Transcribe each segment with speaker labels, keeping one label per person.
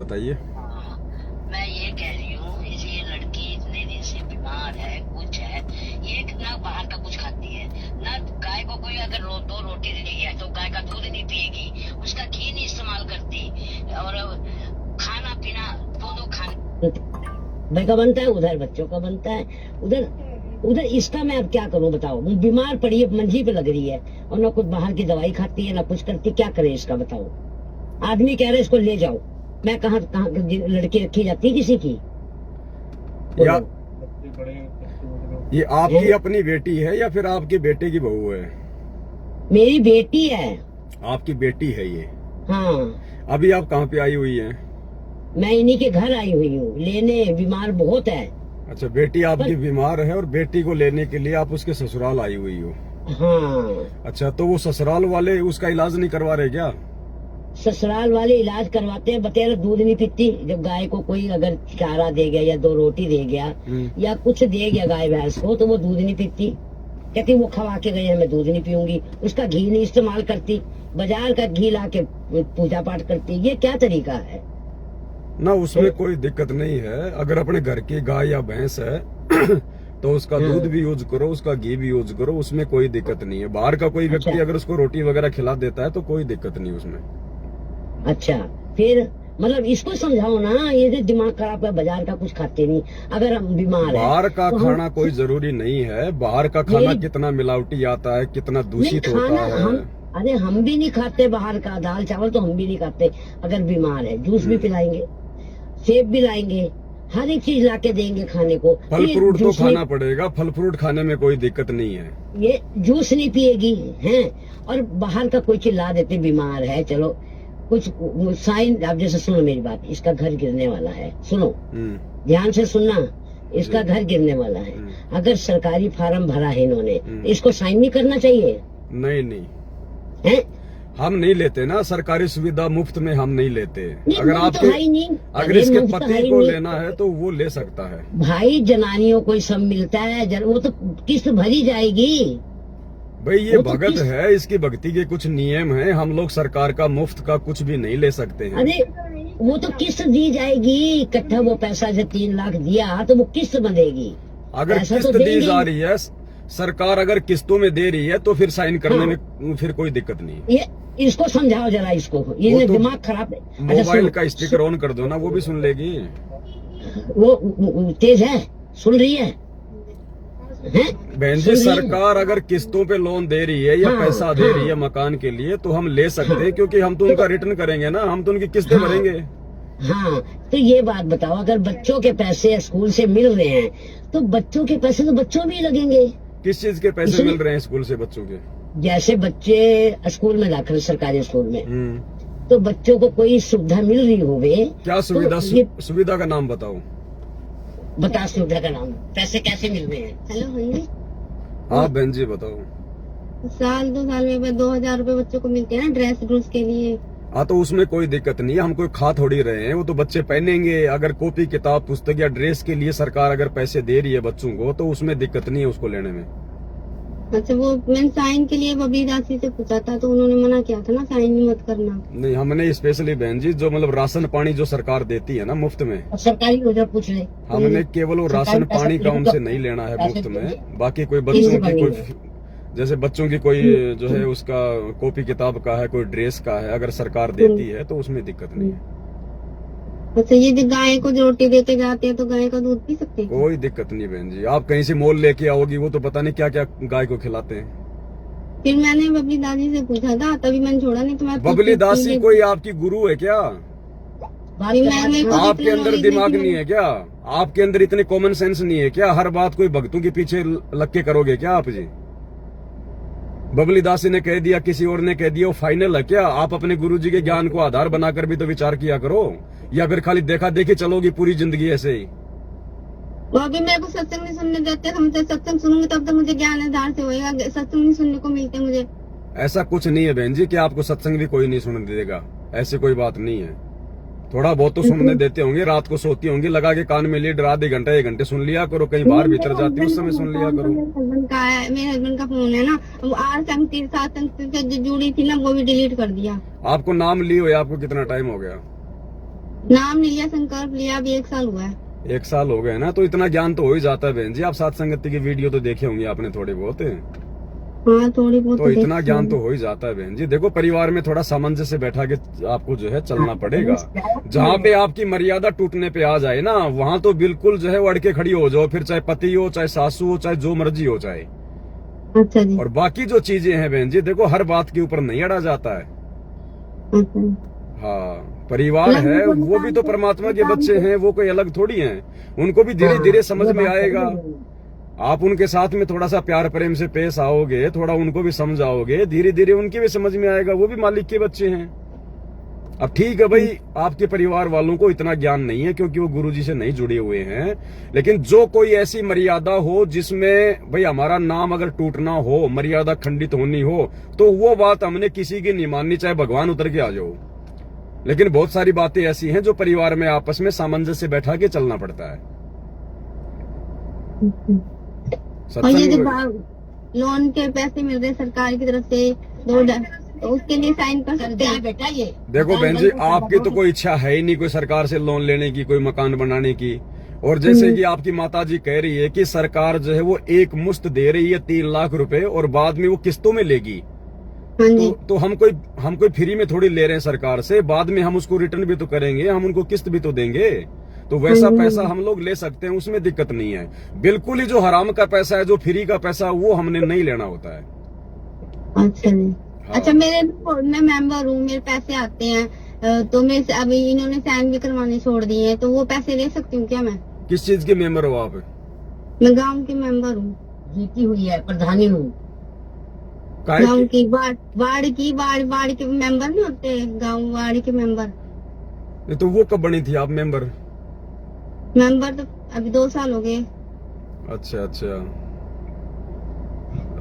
Speaker 1: बताइए।
Speaker 2: हाँ, मैं ये कह रही हूँ ये लड़की इतने दिन से बीमार है, कुछ है, ये ना बाहर का कुछ खाती है, ना गाय को कोई अगर दो रोटी दे दिया तो गाय का दूध नहीं पिएगी, उसका घी नहीं इस्तेमाल करती, और खाना पीना दो खाने
Speaker 3: भाई का बनता है, उधर बच्चों का बनता है, उधर उधर इसका मैं अब क्या करूं बताओ। वो बीमार पड़ी है, मंजी पे लग रही है और ना कुछ बाहर की दवाई खाती है ना कुछ करती, क्या करे इसका बताओ। आदमी कह रहे इसको ले जाओ, मैं कहाँ कहाँ लड़की रखी जाती है किसी की।
Speaker 1: या ये आपकी अपनी बेटी है या फिर आपके बेटे की बहू है?
Speaker 3: मेरी बेटी है।
Speaker 1: आपकी बेटी है ये?
Speaker 3: हाँ,
Speaker 1: अभी आप कहाँ पे आई हुई हैं?
Speaker 3: मैं इन्हीं के घर आई हुई हूँ लेने, बीमार बहुत है।
Speaker 1: अच्छा, बेटी आपकी बीमार है और बेटी को लेने के लिए आप उसके ससुराल आई हुई हो?
Speaker 3: हाँ।
Speaker 1: अच्छा, तो वो ससुराल वाले उसका इलाज नहीं करवा रहे क्या?
Speaker 3: ससुराल वाले इलाज करवाते हैं, बतेरा दूध नहीं पीती। जब गाय को कोई अगर चारा दे गया या दो रोटी दे गया या कुछ दे गया गाय भैंस को, तो वो दूध नहीं पीती। कहती वो खवा के गए हैं, मैं दूध नहीं पीऊंगी। उसका घी नहीं इस्तेमाल करती, बाजार का घी ला के पूजा पाठ करती। ये क्या तरीका है?
Speaker 1: ना, उसमें कोई दिक्कत नहीं है। अगर अपने घर की गाय या भैंस है तो उसका दूध भी यूज करो, उसका घी भी यूज करो, उसमें कोई दिक्कत नहीं है। बाहर का कोई व्यक्ति अगर उसको रोटी वगैरह खिला देता है तो कोई दिक्कत नहीं उसमें।
Speaker 3: अच्छा, फिर मतलब इसको समझाओ ना, ये जो दिमाग खराब है, बाजार का कुछ खाते नहीं। अगर हम बीमार है,
Speaker 1: बाहर का
Speaker 3: तो
Speaker 1: खाना कोई जरूरी नहीं है। बाहर का खाना कितना मिलावटी आता है, कितना दूषित होता है।
Speaker 3: अरे हम भी नहीं खाते बाहर का, दाल चावल तो हम भी नहीं खाते। अगर बीमार है जूस भी पिलाएंगे, सेब भी लाएंगे, हर एक चीज लाके देंगे खाने को।
Speaker 1: फल फ्रूट तो खाना पड़ेगा, फल फ्रूट खाने में कोई दिक्कत नहीं है।
Speaker 3: ये जूस नहीं पिएगी हैं, और बाहर का कोई चिल्ला देते बीमार है। चलो कुछ साइन, आप जैसे सुनो मेरी बात, इसका घर गिरने वाला है, सुनो ध्यान से सुनना। इसका घर गिरने वाला है, अगर सरकारी फार्म भरा है इन्होंने, इसको साइन नहीं करना चाहिए?
Speaker 1: नहीं
Speaker 3: है?
Speaker 1: हम नहीं लेते ना सरकारी सुविधा, मुफ्त में हम नहीं लेते। अगर
Speaker 3: तो
Speaker 1: आपके अगर इसके पति को लेना है तो वो ले सकता है। भाई
Speaker 3: जनानियों को सब मिलता है, वो तो किस्त भरी जाएगी।
Speaker 1: भाई ये भगत है, इसकी भक्ति के कुछ नियम हैं। हम लोग सरकार का मुफ्त का कुछ भी नहीं ले सकते हैं।
Speaker 3: अरे वो तो किस्त दी जाएगी, इकट्ठा वो पैसा जो 3 लाख दिया तो वो किस्त बनेगी।
Speaker 1: अगर किस्त दी जा रही है, सरकार अगर किस्तों में दे रही है तो फिर साइन करने में फिर कोई दिक्कत नहीं।
Speaker 3: ये इसको समझाओ जरा, इसको ये तो दिमाग खराब है।
Speaker 1: मोबाइल का स्पीकर ऑन कर दो ना, वो भी सुन लेगी।
Speaker 3: वो तेज है, सुन रही है?
Speaker 1: बहन जी, सरकार अगर किस्तों पे लोन दे रही है या पैसा दे रही है मकान के लिए तो हम ले सकते हैं, क्योंकि हम तो उनका रिटर्न करेंगे ना, हम तो उनकी किस्तें भरेंगे।
Speaker 3: हाँ, तो ये बात बताओ, अगर बच्चों के पैसे स्कूल से मिल रहे हैं तो बच्चों के पैसे तो बच्चों भी लगेंगे।
Speaker 1: किस चीज के पैसे मिल रहे हैं स्कूल से बच्चों के?
Speaker 3: जैसे बच्चे स्कूल में दाखिल, सरकारी स्कूल में, तो बच्चों को कोई सुविधा मिल रही होवे।
Speaker 1: क्या सुविधा? सुविधा का नाम बताओ।
Speaker 3: बता सुविधा का नाम, पैसे कैसे मिल रहे हैं?
Speaker 4: हेलो हाँ जी।
Speaker 1: हाँ बहन जी बताओ।
Speaker 4: साल 2 साल में 2000 रूपए बच्चों को मिलते हैं ना ड्रेस के लिए।
Speaker 1: हाँ, तो उसमें कोई दिक्कत नहीं है। हम कोई खा थोड़ी रहे हैं, वो तो बच्चे पहनेंगे। अगर कॉपी किताब पुस्तक या ड्रेस के लिए सरकार अगर पैसे दे रही है बच्चों को तो उसमें दिक्कत नहीं है उसको लेने में।
Speaker 4: अच्छा, वो मैंने साइन के लिए बबली दासी से पूछा था तो उन्होंने मना किया था ना, साइन भी मत करना।
Speaker 1: नहीं, हमने स्पेशली बहन जी जो मतलब राशन पानी जो सरकार देती है ना मुफ्त में,
Speaker 3: सरकारी उधर पूछ ले,
Speaker 1: हमने केवल वो राशन पानी का उनसे नहीं लेना है मुफ्त में। बाकी कोई बच्चों की कोई, जैसे बच्चों की कोई जो है उसका कॉपी किताब का है, कोई ड्रेस का है, अगर सरकार देती है तो उसमें दिक्कत नहीं है।
Speaker 4: अच्छा, ये जो गाय को जो रोटी देके जाते हैं तो गाय का दूध पी सकते हैं?
Speaker 1: कोई दिक्कत नहीं बहन जी। आप कहीं से मोल लेके आओगी, वो तो पता नहीं क्या क्या गाय को खिलाते हैं।
Speaker 4: फिर मैंने बबली दादी से पूछा था, तभी मैंने छोड़ा, नहीं तो मैं।
Speaker 1: बबली दासी कोई आपकी गुरु है क्या? आपके अंदर दिमाग नहीं है क्या? आपके अंदर इतने कॉमन सेंस नहीं है क्या? हर बात कोई भक्तों के पीछे लग के करोगे क्या आप जी? बबली दासी ने कह दिया, किसी और ने कह दिया, वो फाइनल है क्या? आप अपने गुरुजी के ज्ञान को आधार बनाकर भी तो विचार किया करो, या फिर खाली देखा देखी चलोगी पूरी जिंदगी ऐसे ही?
Speaker 4: वो अभी मेरे को सत्संग नहीं सुनने देते, हम तो सत्संग सुनूंगी तब तो मुझे ज्ञान आधार से होएगा, सत्संग नहीं सुनने को मिलते मुझे।
Speaker 1: ऐसा कुछ नहीं है बहन जी कि आपको सत्संग भी कोई नहीं सुनने देगा, ऐसी कोई बात नहीं है। थोड़ा बहुत तो सुनने देते होंगे, रात को सोती होंगी, लगा के कान में लीड आधे घंटे 1 घंटे सुन लिया करो, कहीं बाहर भीतर जाती उस समय सुन लिया करो।
Speaker 4: मेरे हस्बैंड का फोन है ना, वो सत्संग से जो जुड़ी थी ना वो भी डिलीट कर दिया।
Speaker 1: आपको नाम ली हुई आपको कितना टाइम हो गया?
Speaker 4: नाम नहीं लिया, संकल्प लिया, अभी 1 साल हुआ है।
Speaker 1: 1 साल हो गए ना, तो इतना ज्ञान तो हो ही जाता है बहन जी। आप सात संगति की वीडियो तो देखे होंगे आपने थोड़े बहुत,
Speaker 4: हाँ थोड़ी बहुत
Speaker 1: तो इतना
Speaker 4: देखी
Speaker 1: ज्ञान
Speaker 4: है।
Speaker 1: तो हो ही जाता है बहन जी। देखो, परिवार में थोड़ा सामंजस्य बैठा के आपको जो है चलना पड़ेगा। जहाँ पे आपकी मर्यादा टूटने पे आ जाए ना, वहां तो बिल्कुल जो है वो अड़ के खड़ी हो जाओ, फिर चाहे पति हो, चाहे सासू हो, चाहे जो मर्जी हो चाहे।
Speaker 4: अच्छा जी।
Speaker 1: और बाकी जो चीजें हैं बहन जी, देखो हर बात के ऊपर नहीं अड़ा जाता है।
Speaker 4: अच्छा।
Speaker 1: हाँ, परिवार है, वो भी तो परमात्मा के बच्चे हैं, वो कोई अलग थोड़ी हैं। उनको भी धीरे धीरे समझ में आएगा। आप उनके साथ में थोड़ा सा प्यार प्रेम से पेश आओगे, थोड़ा उनको भी समझाओगे, धीरे धीरे उनके भी समझ में आएगा। वो भी मालिक के बच्चे हैं। अब ठीक है भाई, आपके परिवार वालों को इतना ज्ञान नहीं है क्योंकि वो गुरुजी से नहीं जुड़े हुए हैं, लेकिन जो कोई ऐसी मर्यादा हो जिसमें भाई हमारा नाम अगर टूटना हो, मर्यादा खंडित होनी हो, तो वो बात हमने किसी की नहीं माननी, चाहे भगवान उतर के आ जाओ। लेकिन बहुत सारी बातें ऐसी हैं जो परिवार में आपस में सामंजस्य बैठा के चलना पड़ता है।
Speaker 4: और ये जो
Speaker 1: सत्संग
Speaker 4: लोन के पैसे मिल रहे सरकार की तरफ से 2 तो उसके लिए साइन कर सकते हैं
Speaker 3: बेटा ये
Speaker 1: देखो बहन जी, आपकी तो कोई इच्छा है ही नहीं कोई सरकार से लोन लेने की, कोई मकान बनाने की। और जैसे कि आपकी माता जी कह रही है कि सरकार जो है वो एक मुश्त दे रही है 3 लाख रुपए, और बाद में वो किस्तों में लेगी।
Speaker 4: हाँ जी।
Speaker 1: तो हम कोई फ्री में थोड़ी ले रहे हैं सरकार से, बाद में हम उसको रिटर्न भी तो करेंगे, हम उनको किस्त भी तो देंगे। तो वैसा पैसा हम लोग ले सकते हैं, उसमें दिक्कत नहीं है। बिल्कुल ही जो हराम का पैसा है, जो फ्री का पैसा, वो हमने नहीं लेना होता है।
Speaker 4: अच्छा जी। अच्छा, मैं मेंबर हूँ, मेरे पैसे आते हैं, तो मैं अभी इन्होंने साइन भी करवाने छोड़ दिए हैं, तो वो पैसे ले सकती हूँ क्या मैं?
Speaker 1: किस चीज के मेंबर हो आप?
Speaker 4: मैं गांव की मेंबर हूँ,
Speaker 3: जीती हुई है, प्रधानी हूँ।
Speaker 1: काहे
Speaker 4: गांव
Speaker 1: की?
Speaker 4: की वार्ड के मेंबर नहीं होते, गांव वार्ड के मेंबर।
Speaker 1: ये तो वो कब बनी थी आप मेंबर?
Speaker 4: तो अभी 2 साल हो गए।
Speaker 1: अच्छा अच्छा,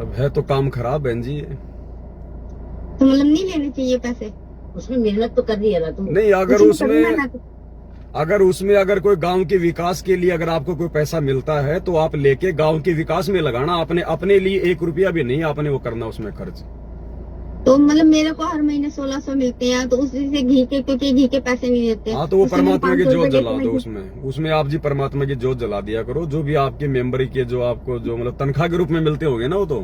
Speaker 1: अब है तो काम खराब बहन जी।
Speaker 4: तो मतलब नहीं लेने चाहिए पैसे?
Speaker 3: उसमें मेहनत तो कर रही है ना तुम।
Speaker 1: नहीं, अगर
Speaker 4: कुछ
Speaker 1: उसमें
Speaker 4: करना है तो-
Speaker 1: अगर कोई गांव के विकास के लिए अगर आपको कोई पैसा मिलता है, तो आप लेके गांव के विकास में लगाना। अपने लिए 1 रुपया भी नहीं आपने वो करना उसमें खर्च।
Speaker 4: तो मतलब मेरे को हर महीने 1600 मिलते हैं, तो उसी से घी के, क्योंकि घी के पैसे नहीं देते।
Speaker 1: हाँ, तो वो
Speaker 4: उसमें
Speaker 1: परमात्मा की
Speaker 4: 500
Speaker 1: जोत
Speaker 4: रुपए
Speaker 1: जला
Speaker 4: देते
Speaker 1: दो
Speaker 4: हैं।
Speaker 1: उसमें आप जी परमात्मा की जोत जला दिया करो। जो भी आपके मेंबर के जो आपको जो मतलब तनख्वाह के रूप में मिलते होंगे ना, वो तो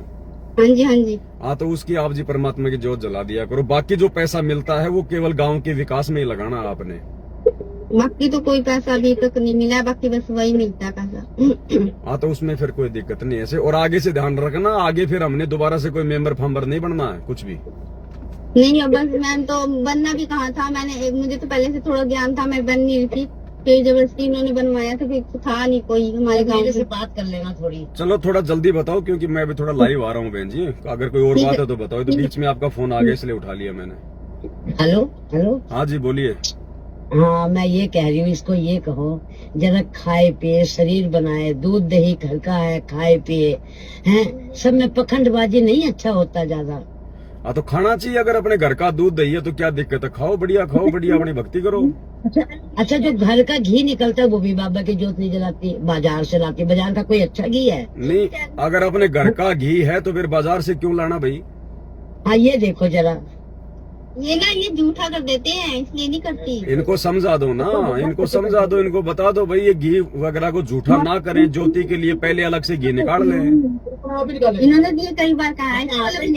Speaker 4: हाँ जी, हाँ जी।
Speaker 1: हाँ, तो उसकी आप जी परमात्मा की जोत जला दिया करो। बाकी जो पैसा मिलता है वो केवल गांव के विकास में ही लगाना आपने।
Speaker 4: बाकी तो कोई पैसा अभी तक नहीं मिला, बाकी बस वही मिलता है पैसा।
Speaker 1: हाँ, तो उसमें फिर कोई दिक्कत नहीं है ऐसे। और आगे से ध्यान रखना, आगे फिर हमने दोबारा से कोई मेंबर फंबर नहीं बनना है कुछ भी।
Speaker 4: नहीं, अब बस मैं तो बनना भी कहा था, मुझे तो पहले से थोड़ा ज्ञान था, मैं बन नहीं रही थी, फिर जबरदस्ती इन्होंने बनवाया था, फिर था नहीं कोई हमारे गाँव
Speaker 3: मेरे
Speaker 4: से।
Speaker 3: से बात कर लेना थोड़ी।
Speaker 1: चलो थोड़ा जल्दी बताओ, क्योंकि मैं भी थोड़ा लाइव आ रहा हूँ बहन जी। अगर कोई और
Speaker 4: ठीक
Speaker 1: बात
Speaker 4: है।
Speaker 1: है तो बताओ। तो बीच में आपका फोन आ गया इसलिए उठा लिया मैंने।
Speaker 3: हेलो।
Speaker 1: हाँ जी, बोलिए।
Speaker 3: हाँ, मैं ये कह रही हूँ, इसको ये कहो जरा खाए पिए, शरीर बनाए, दूध दही घर का है, खाए पिए हैं। सब में पखंडबाजी नहीं अच्छा होता ज्यादा।
Speaker 1: हाँ, तो खाना चाहिए। अगर अपने घर का दूध दही है तो क्या दिक्कत है? खाओ बढ़िया, अपनी भक्ति करो।
Speaker 3: अच्छा, जो घर का घी निकलता है वो भी बाबा की जोत नहीं जलाती, बाजार से लाती। बाजार का कोई अच्छा घी है?
Speaker 1: नहीं, अगर अपने घर का घी है तो फिर बाजार से क्यों लाना भाई?
Speaker 3: हाँ, ये देखो जरा।
Speaker 4: ये झूठा कर देते हैं, इसलिए नहीं करती।
Speaker 1: इनको समझा दो ना, इनको बता दो भाई ये घी वगैरह को झूठा ना करें। ज्योति के लिए पहले अलग से घी निकाल लें।
Speaker 4: इन्होंने भी कई बार कहा है, ये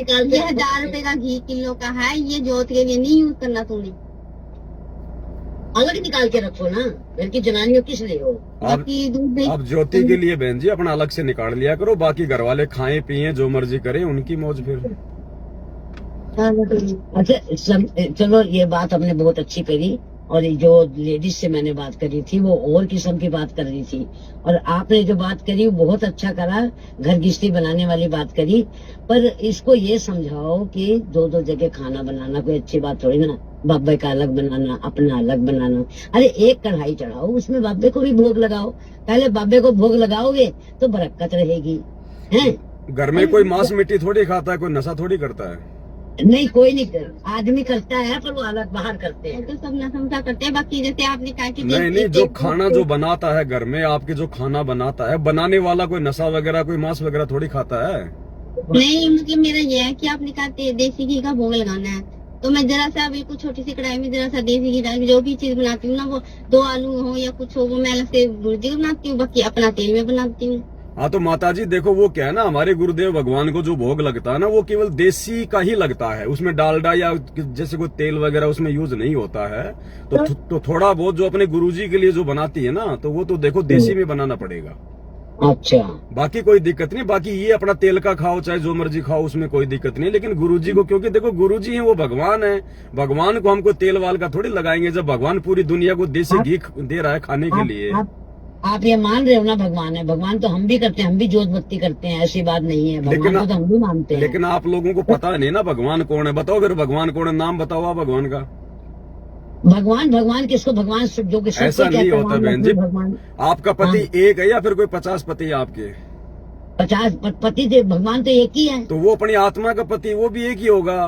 Speaker 4: 1000 रुपए का घी किलो का है, ये जोत के लिए नहीं यूज करना तुमने।
Speaker 3: अलग निकाल के रखो ना, घर की जनानियों किस लिए हो?
Speaker 4: बाकी दूध दही
Speaker 1: अब ज्योति के लिए बहन जी अपना अलग से निकाल लिया करो। बाकी घर वाले खाएं पिए जो मर्जी करें, उनकी मौज फिर।
Speaker 3: अच्छा, चलो ये बात हमने बहुत अच्छी करी। और ये जो लेडीज से मैंने बात करी थी वो और किस्म की बात कर रही थी, और आपने जो बात करी वो बहुत अच्छा करा, घर गृहस्थी बनाने वाली बात करी। पर इसको ये समझाओ कि 2-2 जगह खाना बनाना कोई अच्छी बात थोड़ी ना। बाबे का अलग बनाना, अपना अलग बनाना। अरे एक कढ़ाई चढ़ाओ, उसमें बाबे को भी भोग लगाओ। पहले बाबे को भोग लगाओगे तो बरकत रहेगी। हैं?
Speaker 1: घर में कोई मांस मिट्टी थोड़ी खाता है, कोई नशा थोड़ी करता है।
Speaker 3: नहीं, कोई नहीं, आदमी करता है पर वो अलग बाहर करते हैं।
Speaker 4: तो सब नशा करते हैं। बाकी जैसे आपने कहा कि
Speaker 1: नहीं, जो खाना जो बनाता है घर में, आपके जो खाना बनाता है, बनाने वाला कोई नशा वगैरह कोई मांस वगैरह थोड़ी खाता है।
Speaker 4: नहीं, मतलब मेरा ये है कि आपने कहा देसी घी का भोग लगाना है, तो मैं जरा सा अभी कुछ छोटी सी कढ़ाई में जरा सा देसी घी डाल के जो भी चीज बनाती हूँ ना, वो 2 आलू हो या कुछ हो, वो मैं अलग से भुर्जी बनाती हूँ, बाकी अपना तेल में बनाती हूँ।
Speaker 1: हाँ तो माता जी देखो, वो क्या है ना, हमारे गुरुदेव भगवान को जो भोग लगता है ना, वो केवल देसी का ही लगता है, उसमें डालडा या जैसे कोई तेल वगैरह उसमें यूज नहीं होता है। तो थोड़ा बहुत जो अपने गुरुजी के लिए जो बनाती है ना, तो वो तो देखो देसी में बनाना पड़ेगा।
Speaker 3: अच्छा,
Speaker 1: बाकी कोई दिक्कत नहीं, बाकी ये अपना तेल का खाओ चाहे जो मर्जी खाओ, उसमें कोई दिक्कत नहीं। लेकिन गुरुजी को, क्योंकि देखो गुरुजी हैं, वो भगवान है, भगवान को हमको तेल वाल का थोड़ी लगाएंगे, जब भगवान पूरी दुनिया को देसी घी दे रहा है खाने के लिए।
Speaker 3: आप ये मान रहे हो ना भगवान है? भगवान तो हम भी करते हैं, हम भी जोत बत्ती करते हैं, ऐसी बात नहीं है, भगवान को तो हम भी मानते हैं।
Speaker 1: लेकिन आप लोगों को पता नहीं ना भगवान कौन है। बताओ फिर भगवान कौन है, नाम बताओ आप भगवान का।
Speaker 3: भगवान किसको भगवान जो कि
Speaker 1: ऐसा नहीं होता बहन जी।
Speaker 3: भगवान
Speaker 1: आपका पति एक है या फिर कोई 50 पति है आपके?
Speaker 3: 50 पति थे, भगवान तो एक ही है।
Speaker 1: तो वो अपनी आत्मा का पति, वो भी एक ही होगा।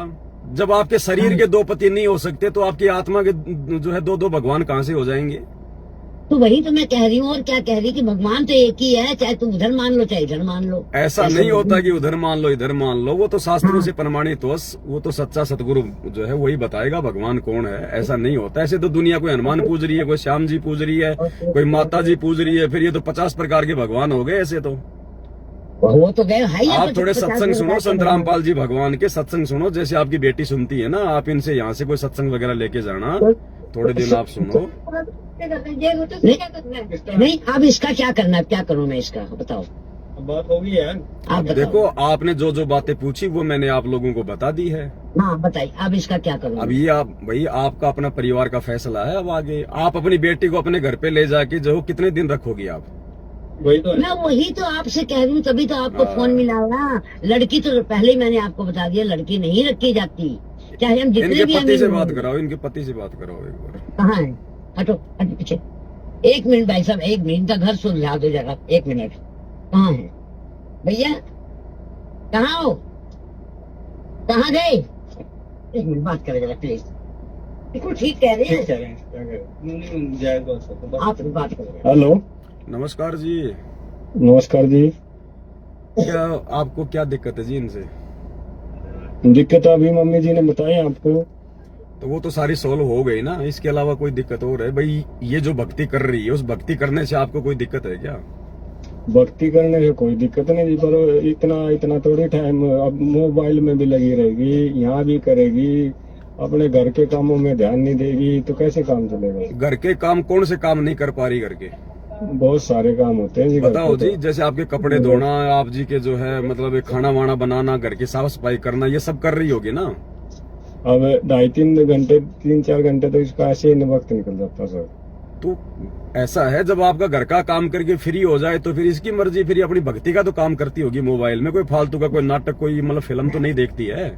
Speaker 1: जब आपके शरीर के 2 पति नहीं हो सकते, तो आपकी आत्मा के जो है 2 भगवान कहाँ से हो जाएंगे?
Speaker 3: तो वही तो मैं कह रही हूँ, और क्या कह रही कि भगवान तो एक ही है, चाहे तुम उधर मान लो चाहे इधर मान लो।
Speaker 1: ऐसा नहीं होता कि उधर मान लो इधर मान लो, वो तो शास्त्रों से प्रमाणित हो, वो तो सच्चा सतगुरु जो है वही बताएगा भगवान कौन है। ऐसा नहीं होता। ऐसे तो दुनिया कोई हनुमान पूज रही है, कोई श्याम जी पूज रही है, कोई माता जी पूज रही है, फिर ये तो 50 प्रकार के भगवान हो गए ऐसे तो।
Speaker 3: वो तो गए है।
Speaker 1: आप थोड़े सत्संग सुनो, संत रामपाल जी भगवान के सत्संग सुनो, जैसे आपकी बेटी सुनती है ना, आप इनसे यहाँ से कोई सत्संग वगैरह लेके जाना, थोड़े दिन आप सुनो।
Speaker 3: नहीं, अब इसका क्या करना है? क्या करूँ मैं इसका, बताओ।
Speaker 5: बात होगी यार।
Speaker 3: आप बताओ।
Speaker 1: देखो, आपने जो जो बातें पूछी वो मैंने आप लोगों को बता दी है।
Speaker 3: हाँ बताइए, अब इसका क्या करूँ?
Speaker 1: अब ये आप भाई, आपका अपना परिवार का फैसला है। अब आगे आप अपनी बेटी को अपने घर पे ले जाके जो कितने दिन रखोगी आप?
Speaker 5: वही तो है।
Speaker 3: मैं वही तो आपसे कह रही हूँ, तभी तो आपको
Speaker 1: हाँ।
Speaker 3: फोन मिला ना। लड़की तो पहले ही मैंने आपको बता दिया, लड़की नहीं रखी जाती, चाहे हम जितने
Speaker 1: इनके
Speaker 3: भी
Speaker 1: पति से
Speaker 3: अमीर
Speaker 1: बात
Speaker 3: हों।
Speaker 1: कराओ, इनके पति से बात कराओ एक बार।
Speaker 3: कहाँ है? हटो हटो पीछे। 1 मिनट भाई साहब, 1 मिनट का घर सुलझा दो जरा, 1 मिनट। कहाँ है भैया? कहाँ हो? कहाँ गए? 1 मिनट बात करें जरा प्लीज। बिल्कुल ठीक कह रहे
Speaker 5: ठीक
Speaker 3: हैं
Speaker 5: कह रहे हैं, क्या कह रहे हैं। नहीं, जायज बात है, तो
Speaker 3: आप, बात करें।
Speaker 5: हेलो,
Speaker 1: नमस्कार जी।
Speaker 5: नमस्कार जी।
Speaker 1: क्या आपको क्या दिक्कत है जी इनसे?
Speaker 5: दिक्कत अभी मम्मी जी ने बताई आपको।
Speaker 1: तो वो तो सारी सोल्व हो गई ना, इसके अलावा कोई दिक्कत और है? भाई ये जो भक्ति कर रही है, उस भक्ति करने से आपको कोई दिक्कत है क्या?
Speaker 5: भक्ति करने से कोई दिक्कत नहीं जी, पर इतना थोड़ी टाइम अब मोबाइल में भी लगी रहेगी, यहाँ भी करेगी, अपने घर के कामों में ध्यान नहीं देगी, तो कैसे काम चलेगा?
Speaker 1: घर के काम कौन से काम नहीं कर पा रही घर के?
Speaker 5: बहुत सारे काम होते हैं जी घर
Speaker 1: बताओ
Speaker 5: पे
Speaker 1: जी,
Speaker 5: तो।
Speaker 1: जैसे आपके कपड़े धोना, आप जी के जो है मतलब खाना वाना बनाना, घर की साफ सफाई करना, ये सब कर रही होगी ना?
Speaker 5: अब 2.5-3 घंटे 3-4 घंटे तो इसका ऐसे ही वक्त निकल जाता सर।
Speaker 1: तो ऐसा है, जब आपका घर का काम करके फ्री हो जाए तो फिर इसकी मर्जी, फिर ये अपनी भक्ति का तो काम करती होगी मोबाइल में। कोई फालतू का कोई नाटक, कोई मतलब फिल्म तो नहीं देखती है?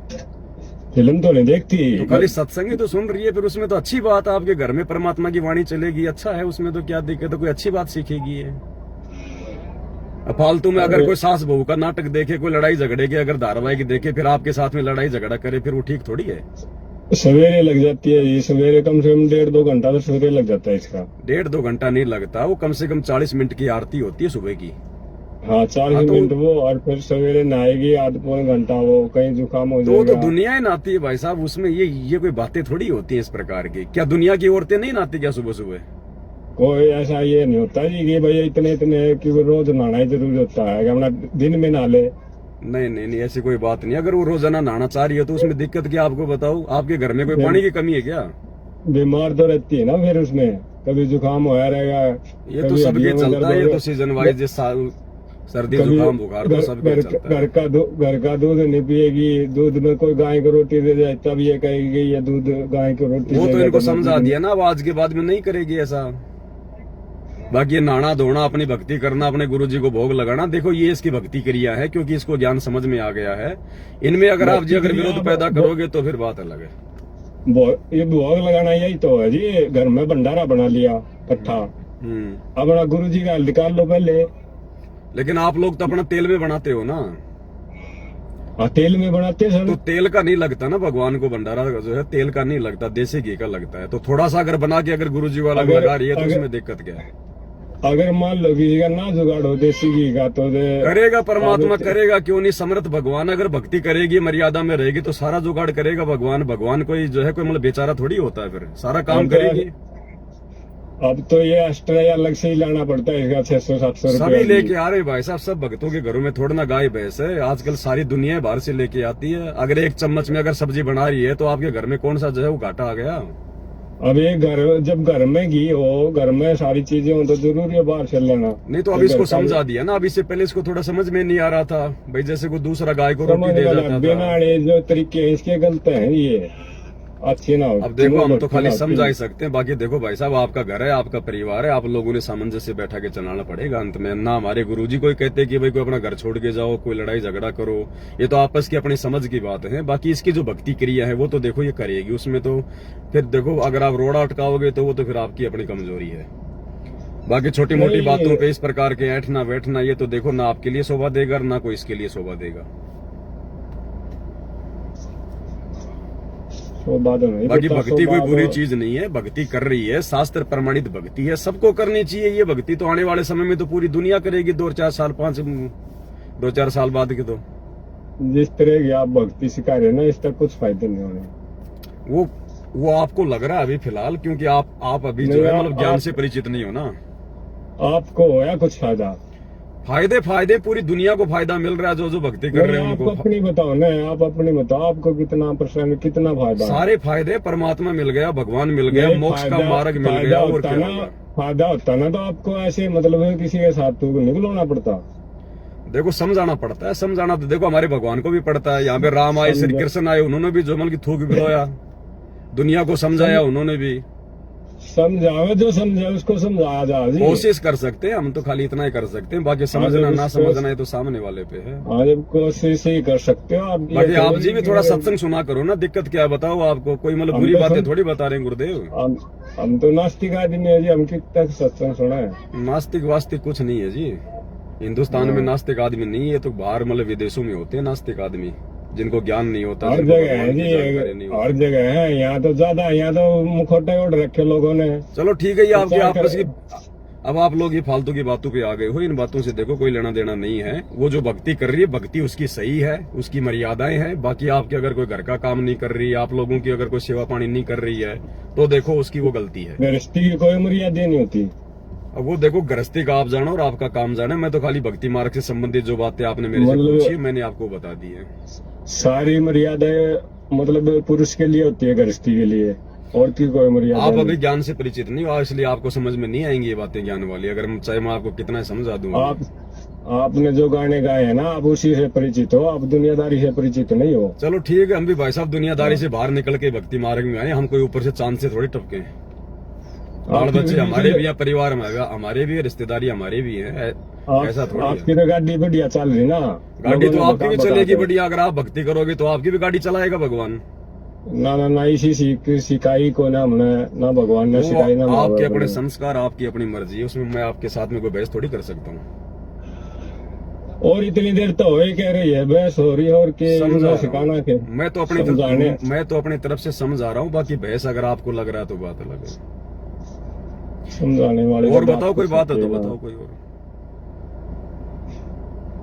Speaker 5: फिल्म तो नहीं देखती,
Speaker 1: तो खाली सत्संग ही तो सुन रही है, फिर उसमें तो अच्छी बात है, आपके घर में परमात्मा की वाणी चलेगी, अच्छा है, उसमें तो क्या दिक्कत है, कोई अच्छी बात सीखेगी है। अब फालतू में अगर कोई सास बहू का नाटक देखे, कोई लड़ाई झगड़े के अगर धारावाहिक देखे, फिर आपके साथ में लड़ाई झगड़ा करे, फिर वो ठीक थोड़ी है।
Speaker 5: सवेरे लग जाती है ये, सवेरे कम से कम 1.5-2 घंटा तो सवेरे लग जाता है इसका।
Speaker 1: 1.5-2 घंटा नहीं लगता, वो कम से कम 40 मिनट की आरती होती है सुबह की।
Speaker 5: हाँ, 40
Speaker 1: तो-
Speaker 5: मिनट वो, और फिर सवेरे नहाएगी 1.5-पौन घंटा, वो कहीं जुकाम हो
Speaker 1: तो वो तो
Speaker 5: जाएगा।
Speaker 1: दुनिया ही नहाती है भाई साहब, उसमें ये कोई बातें थोड़ी होती हैं इस प्रकार की। क्या दुनिया की औरतें नहीं नहाती क्या सुबह सुबह?
Speaker 5: कोई ऐसा ये नहीं होता जी कि भाई इतने कि वो रोज नहाना ही जरूरी होता है, कि अपना दिन में नहा ले।
Speaker 1: नहीं नहीं नहीं, ऐसी कोई बात नहीं। अगर वो रोजाना नहाना चाह रही है तो उसमें दिक्कत क्या आपको बताओ? आपके घर में कोई पानी की कमी है क्या?
Speaker 5: बीमार तो रहती है ना फिर उसमें, कभी जुकाम होया रहेगा।
Speaker 1: ये तो
Speaker 5: कभी
Speaker 1: सबके
Speaker 5: हड्डियों में
Speaker 1: चलता
Speaker 5: दर्द
Speaker 1: है, ये
Speaker 5: होगा।
Speaker 1: तो सीजन वाइज, सर्दी
Speaker 5: कभी
Speaker 1: जुकाम बुखार तो सबके चलता है।
Speaker 5: घर का दूध नहीं पिएगी, दूध में कोई गाय को रोटी दे जाए तब ये कहेगी ये दूध गाय को रोटी
Speaker 1: वो
Speaker 5: दे
Speaker 1: तो
Speaker 5: जाए,
Speaker 1: इनको समझा दिया ना, अब आज के बाद में नहीं करेगी ऐसा। बाकी ये नहाना धोना, अपनी भक्ति करना, अपने गुरुजी को भोग लगाना, देखो ये इसकी भक्ति क्रिया है, क्योंकि इसको ज्ञान समझ में आ गया है। इनमें अगर आप जी अगर विरोध पैदा करोगे तो फिर बात अलग है।
Speaker 5: ये भोग लगाना यही तो है जी, घर में भंडारा बना लिया इकट्ठा, अपना गुरुजी का निकाल लो पहले।
Speaker 1: लेकिन आप लोग तो अपना तेल में बनाते हो ना?
Speaker 5: हाँ, तेल में बनाते हैं
Speaker 1: तो
Speaker 5: सर।
Speaker 1: तेल का नहीं लगता ना भगवान को, भंडारा जो है तेल का नहीं लगता, देसी घी का लगता है। तो थोड़ा सा अगर बना के अगर गुरुजी वाला
Speaker 5: अगर-
Speaker 1: लगा रही है तो
Speaker 5: अगर-
Speaker 1: उसमें दिक्कत क्या है?
Speaker 5: अगर मान लो किसी का ना जुगाड़ हो देसी घी का तो
Speaker 1: करेगा परमात्मा, करेगा क्यों नहीं। समर्थ भगवान अगर भक्ति करेगी, मर्यादा में रहेगी तो सारा जुगाड़ करेगा भगवान। भगवान कोई जो है कोई मतलब बेचारा थोड़ी होता है, फिर सारा काम करेगी।
Speaker 5: अब तो ये ऑस्ट्रेलिया अलग से ही लाना पड़ता है इसका 600-700
Speaker 1: सभी
Speaker 5: रुपया।
Speaker 1: लेके आ रहे भाई साहब, सब भक्तों के घरों में थोड़ा ना गाय भैंस है। आजकल सारी दुनिया बाहर से लेके आती है। अगर एक चम्मच में अगर सब्जी बना रही है तो आपके घर में कौन सा जो है वो घाटा आ गया।
Speaker 5: अब ये जब घर में घी हो, घर में सारी चीजें हो तो जरूरी है बाहर से लेना।
Speaker 1: नहीं तो अब इसको समझा दिया ना। अब इससे पहले इसको थोड़ा समझ में नहीं आ रहा था भाई, जैसे कोई दूसरा गाय को रोटी दे जाता
Speaker 5: बिना
Speaker 1: था।
Speaker 5: जो तरीके हैं इसके गलत हैं, ये अच्छे ना हो।
Speaker 1: अब देखो हम तो खाली समझा ही सकते हैं। बाकी देखो भाई साहब, आपका घर है, आपका परिवार है, आप लोगों ने सामंजस्य से बैठा के चलाना पड़ेगा। अंत में ना हमारे गुरुजी कोई कहते कि भाई कोई अपना घर छोड़ के जाओ, कोई लड़ाई झगड़ा करो। ये तो आपस की अपनी समझ की बात है। बाकी इसकी जो भक्ति क्रिया है वो तो देखो ये करेगी। उसमें तो फिर देखो अगर आप रोड़ा अटकाओगे तो वो तो फिर आपकी अपनी कमजोरी है। बाकी छोटी मोटी बातों पे इस प्रकार के ऐठना बैठना ये तो देखो ना आपके लिए शोभा देगा ना कोई इसके लिए शोभा देगा। बाकी भक्ति कोई बुरी चीज नहीं है, भक्ति कर रही है, शास्त्र प्रमाणित भक्ति है, सबको करनी चाहिए। ये भक्ति तो आने वाले समय में तो पूरी दुनिया करेगी, 2-4 साल 2-4 साल बाद के तो।
Speaker 5: जिस तरह की आप भक्ति सिखा रहे हैं ना, इसका कुछ फायदा नहीं होने।
Speaker 1: वो आपको लग रहा है अभी फिलहाल, क्योंकि आप अभी जो है मतलब ज्ञान से परिचित नहीं हो ना।
Speaker 5: आपको होया कुछ
Speaker 1: फायदे पूरी दुनिया को फायदा मिल रहा है जो भक्ति कर रहे हैं उनको।
Speaker 5: अपनी बताओ ना, आप अपनी बताओ, आपको कितना प्रसन्न, कितना फायदा?
Speaker 1: सारे फायदे, परमात्मा मिल गया, भगवान मिल गया, मोक्ष का मार्ग मिल गया। और क्या
Speaker 5: फायदा होता ना तो आपको ऐसे मतलब किसी के साथ तो नहीं बुलाना पड़ता।
Speaker 1: देखो समझाना पड़ता है, समझाना तो देखो हमारे भगवान को भी पड़ता है। यहाँ पे राम आए, श्री कृष्ण आए, उन्होंने भी जो मतलब की थूक बिलोया, दुनिया को समझाया उन्होंने भी।
Speaker 5: समझावे जो समझे उसको समझाया जा।
Speaker 1: कोशिश कर सकते हैं हम तो, खाली इतना ही कर सकते हैं। बाकी समझना ना समझना है तो सामने वाले पे है।
Speaker 5: जब कोशिश ही कर सकते हो आप।
Speaker 1: बाकी आप जी भी थोड़ा सत्संग सुना करो ना। दिक्कत क्या है बताओ आपको? कोई मतलब बुरी बातें थोड़ी बता रहे हैं गुरुदेव।
Speaker 5: हम तो नास्तिक आदमी है जी, हम कितना सत्संग सुना है।
Speaker 1: नास्तिक वास्तिक कुछ नहीं है जी। हिंदुस्तान में नास्तिक आदमी नहीं है, तो बाहर मतलब विदेशों में होते हैं नास्तिक आदमी, जिनको ज्ञान नहीं होता।
Speaker 5: हर जगह है जी, हर जगह है। यहाँ तो ज्यादा, यहाँ तो मुखौटे ओढ़ रखे लोगों ने।
Speaker 1: चलो ठीक है, ये आपकी आपस की। अब आप लोग ये फालतू की बातों पे आ गए हो। इन बातों से देखो कोई लेना देना नहीं है। वो जो भक्ति कर रही है, भक्ति उसकी सही है, उसकी मर्यादाएं हैं। बाकी आपके अगर कोई घर का काम नहीं कर रही है, आप लोगों की अगर कोई सेवा पानी नहीं कर रही है तो देखो उसकी वो गलती है।
Speaker 5: गृहस्थी की कोई मर्यादा नहीं होती।
Speaker 1: अब वो देखो गृहस्थी का आप जानो और आपका काम जाने। मैं तो खाली भक्ति मार्ग से संबंधित जो बातें आपने मेरे से पूछी मैंने आपको बता दी है।
Speaker 5: सारी मर्यादाएं मतलब पुरुष के लिए होती है, गृहस्थी के लिए और की कोई मर्यादा।
Speaker 1: आप अभी ज्ञान से परिचित नहीं हो, इसलिए आपको समझ में नहीं आएंगी ये बातें ज्ञान वाली। अगर चाहे मैं आपको कितना समझा दूं।
Speaker 5: आपने जो गाने गाए हैं ना, आप उसी से परिचित हो, आप दुनियादारी से परिचित नहीं हो।
Speaker 1: चलो ठीक है, हम भी भाई साहब दुनियादारी से बाहर निकल के भक्ति मार्ग में आए। हम कोई ऊपर से चांद से थोड़ी टपके। बाल बच्चे हमारे भी है, परिवार हमारे भी है, रिश्तेदारी हमारे भी है। ऐसा थोड़ा
Speaker 5: आपकी तो गाड़ी बढ़िया चल रही ना।
Speaker 1: गाड़ी तो आपकी भी चलेगी बढ़िया। अगर आप भक्ति करोगे तो आपकी भी गाड़ी चलाएगा भगवान।
Speaker 5: ना इसी सिखाई को ना हमने, ना भगवान ने सिखाई ना।
Speaker 1: आपके अपने संस्कार, आपकी अपनी मर्जी है, उसमें मैं आपके साथ में कोई बहस थोड़ी कर सकता हूँ।
Speaker 5: और इतनी देर तो हो ही कह रही है, बहस हो रही है और के सिखाना के।
Speaker 1: मैं तो अपनी तरफ से समझा रहा हूँ। बाकी बहस अगर आपको लग रहा है तो बात अलग है।
Speaker 5: समझाने वाले
Speaker 1: और बताओ कोई बात है तो बताओ कोई और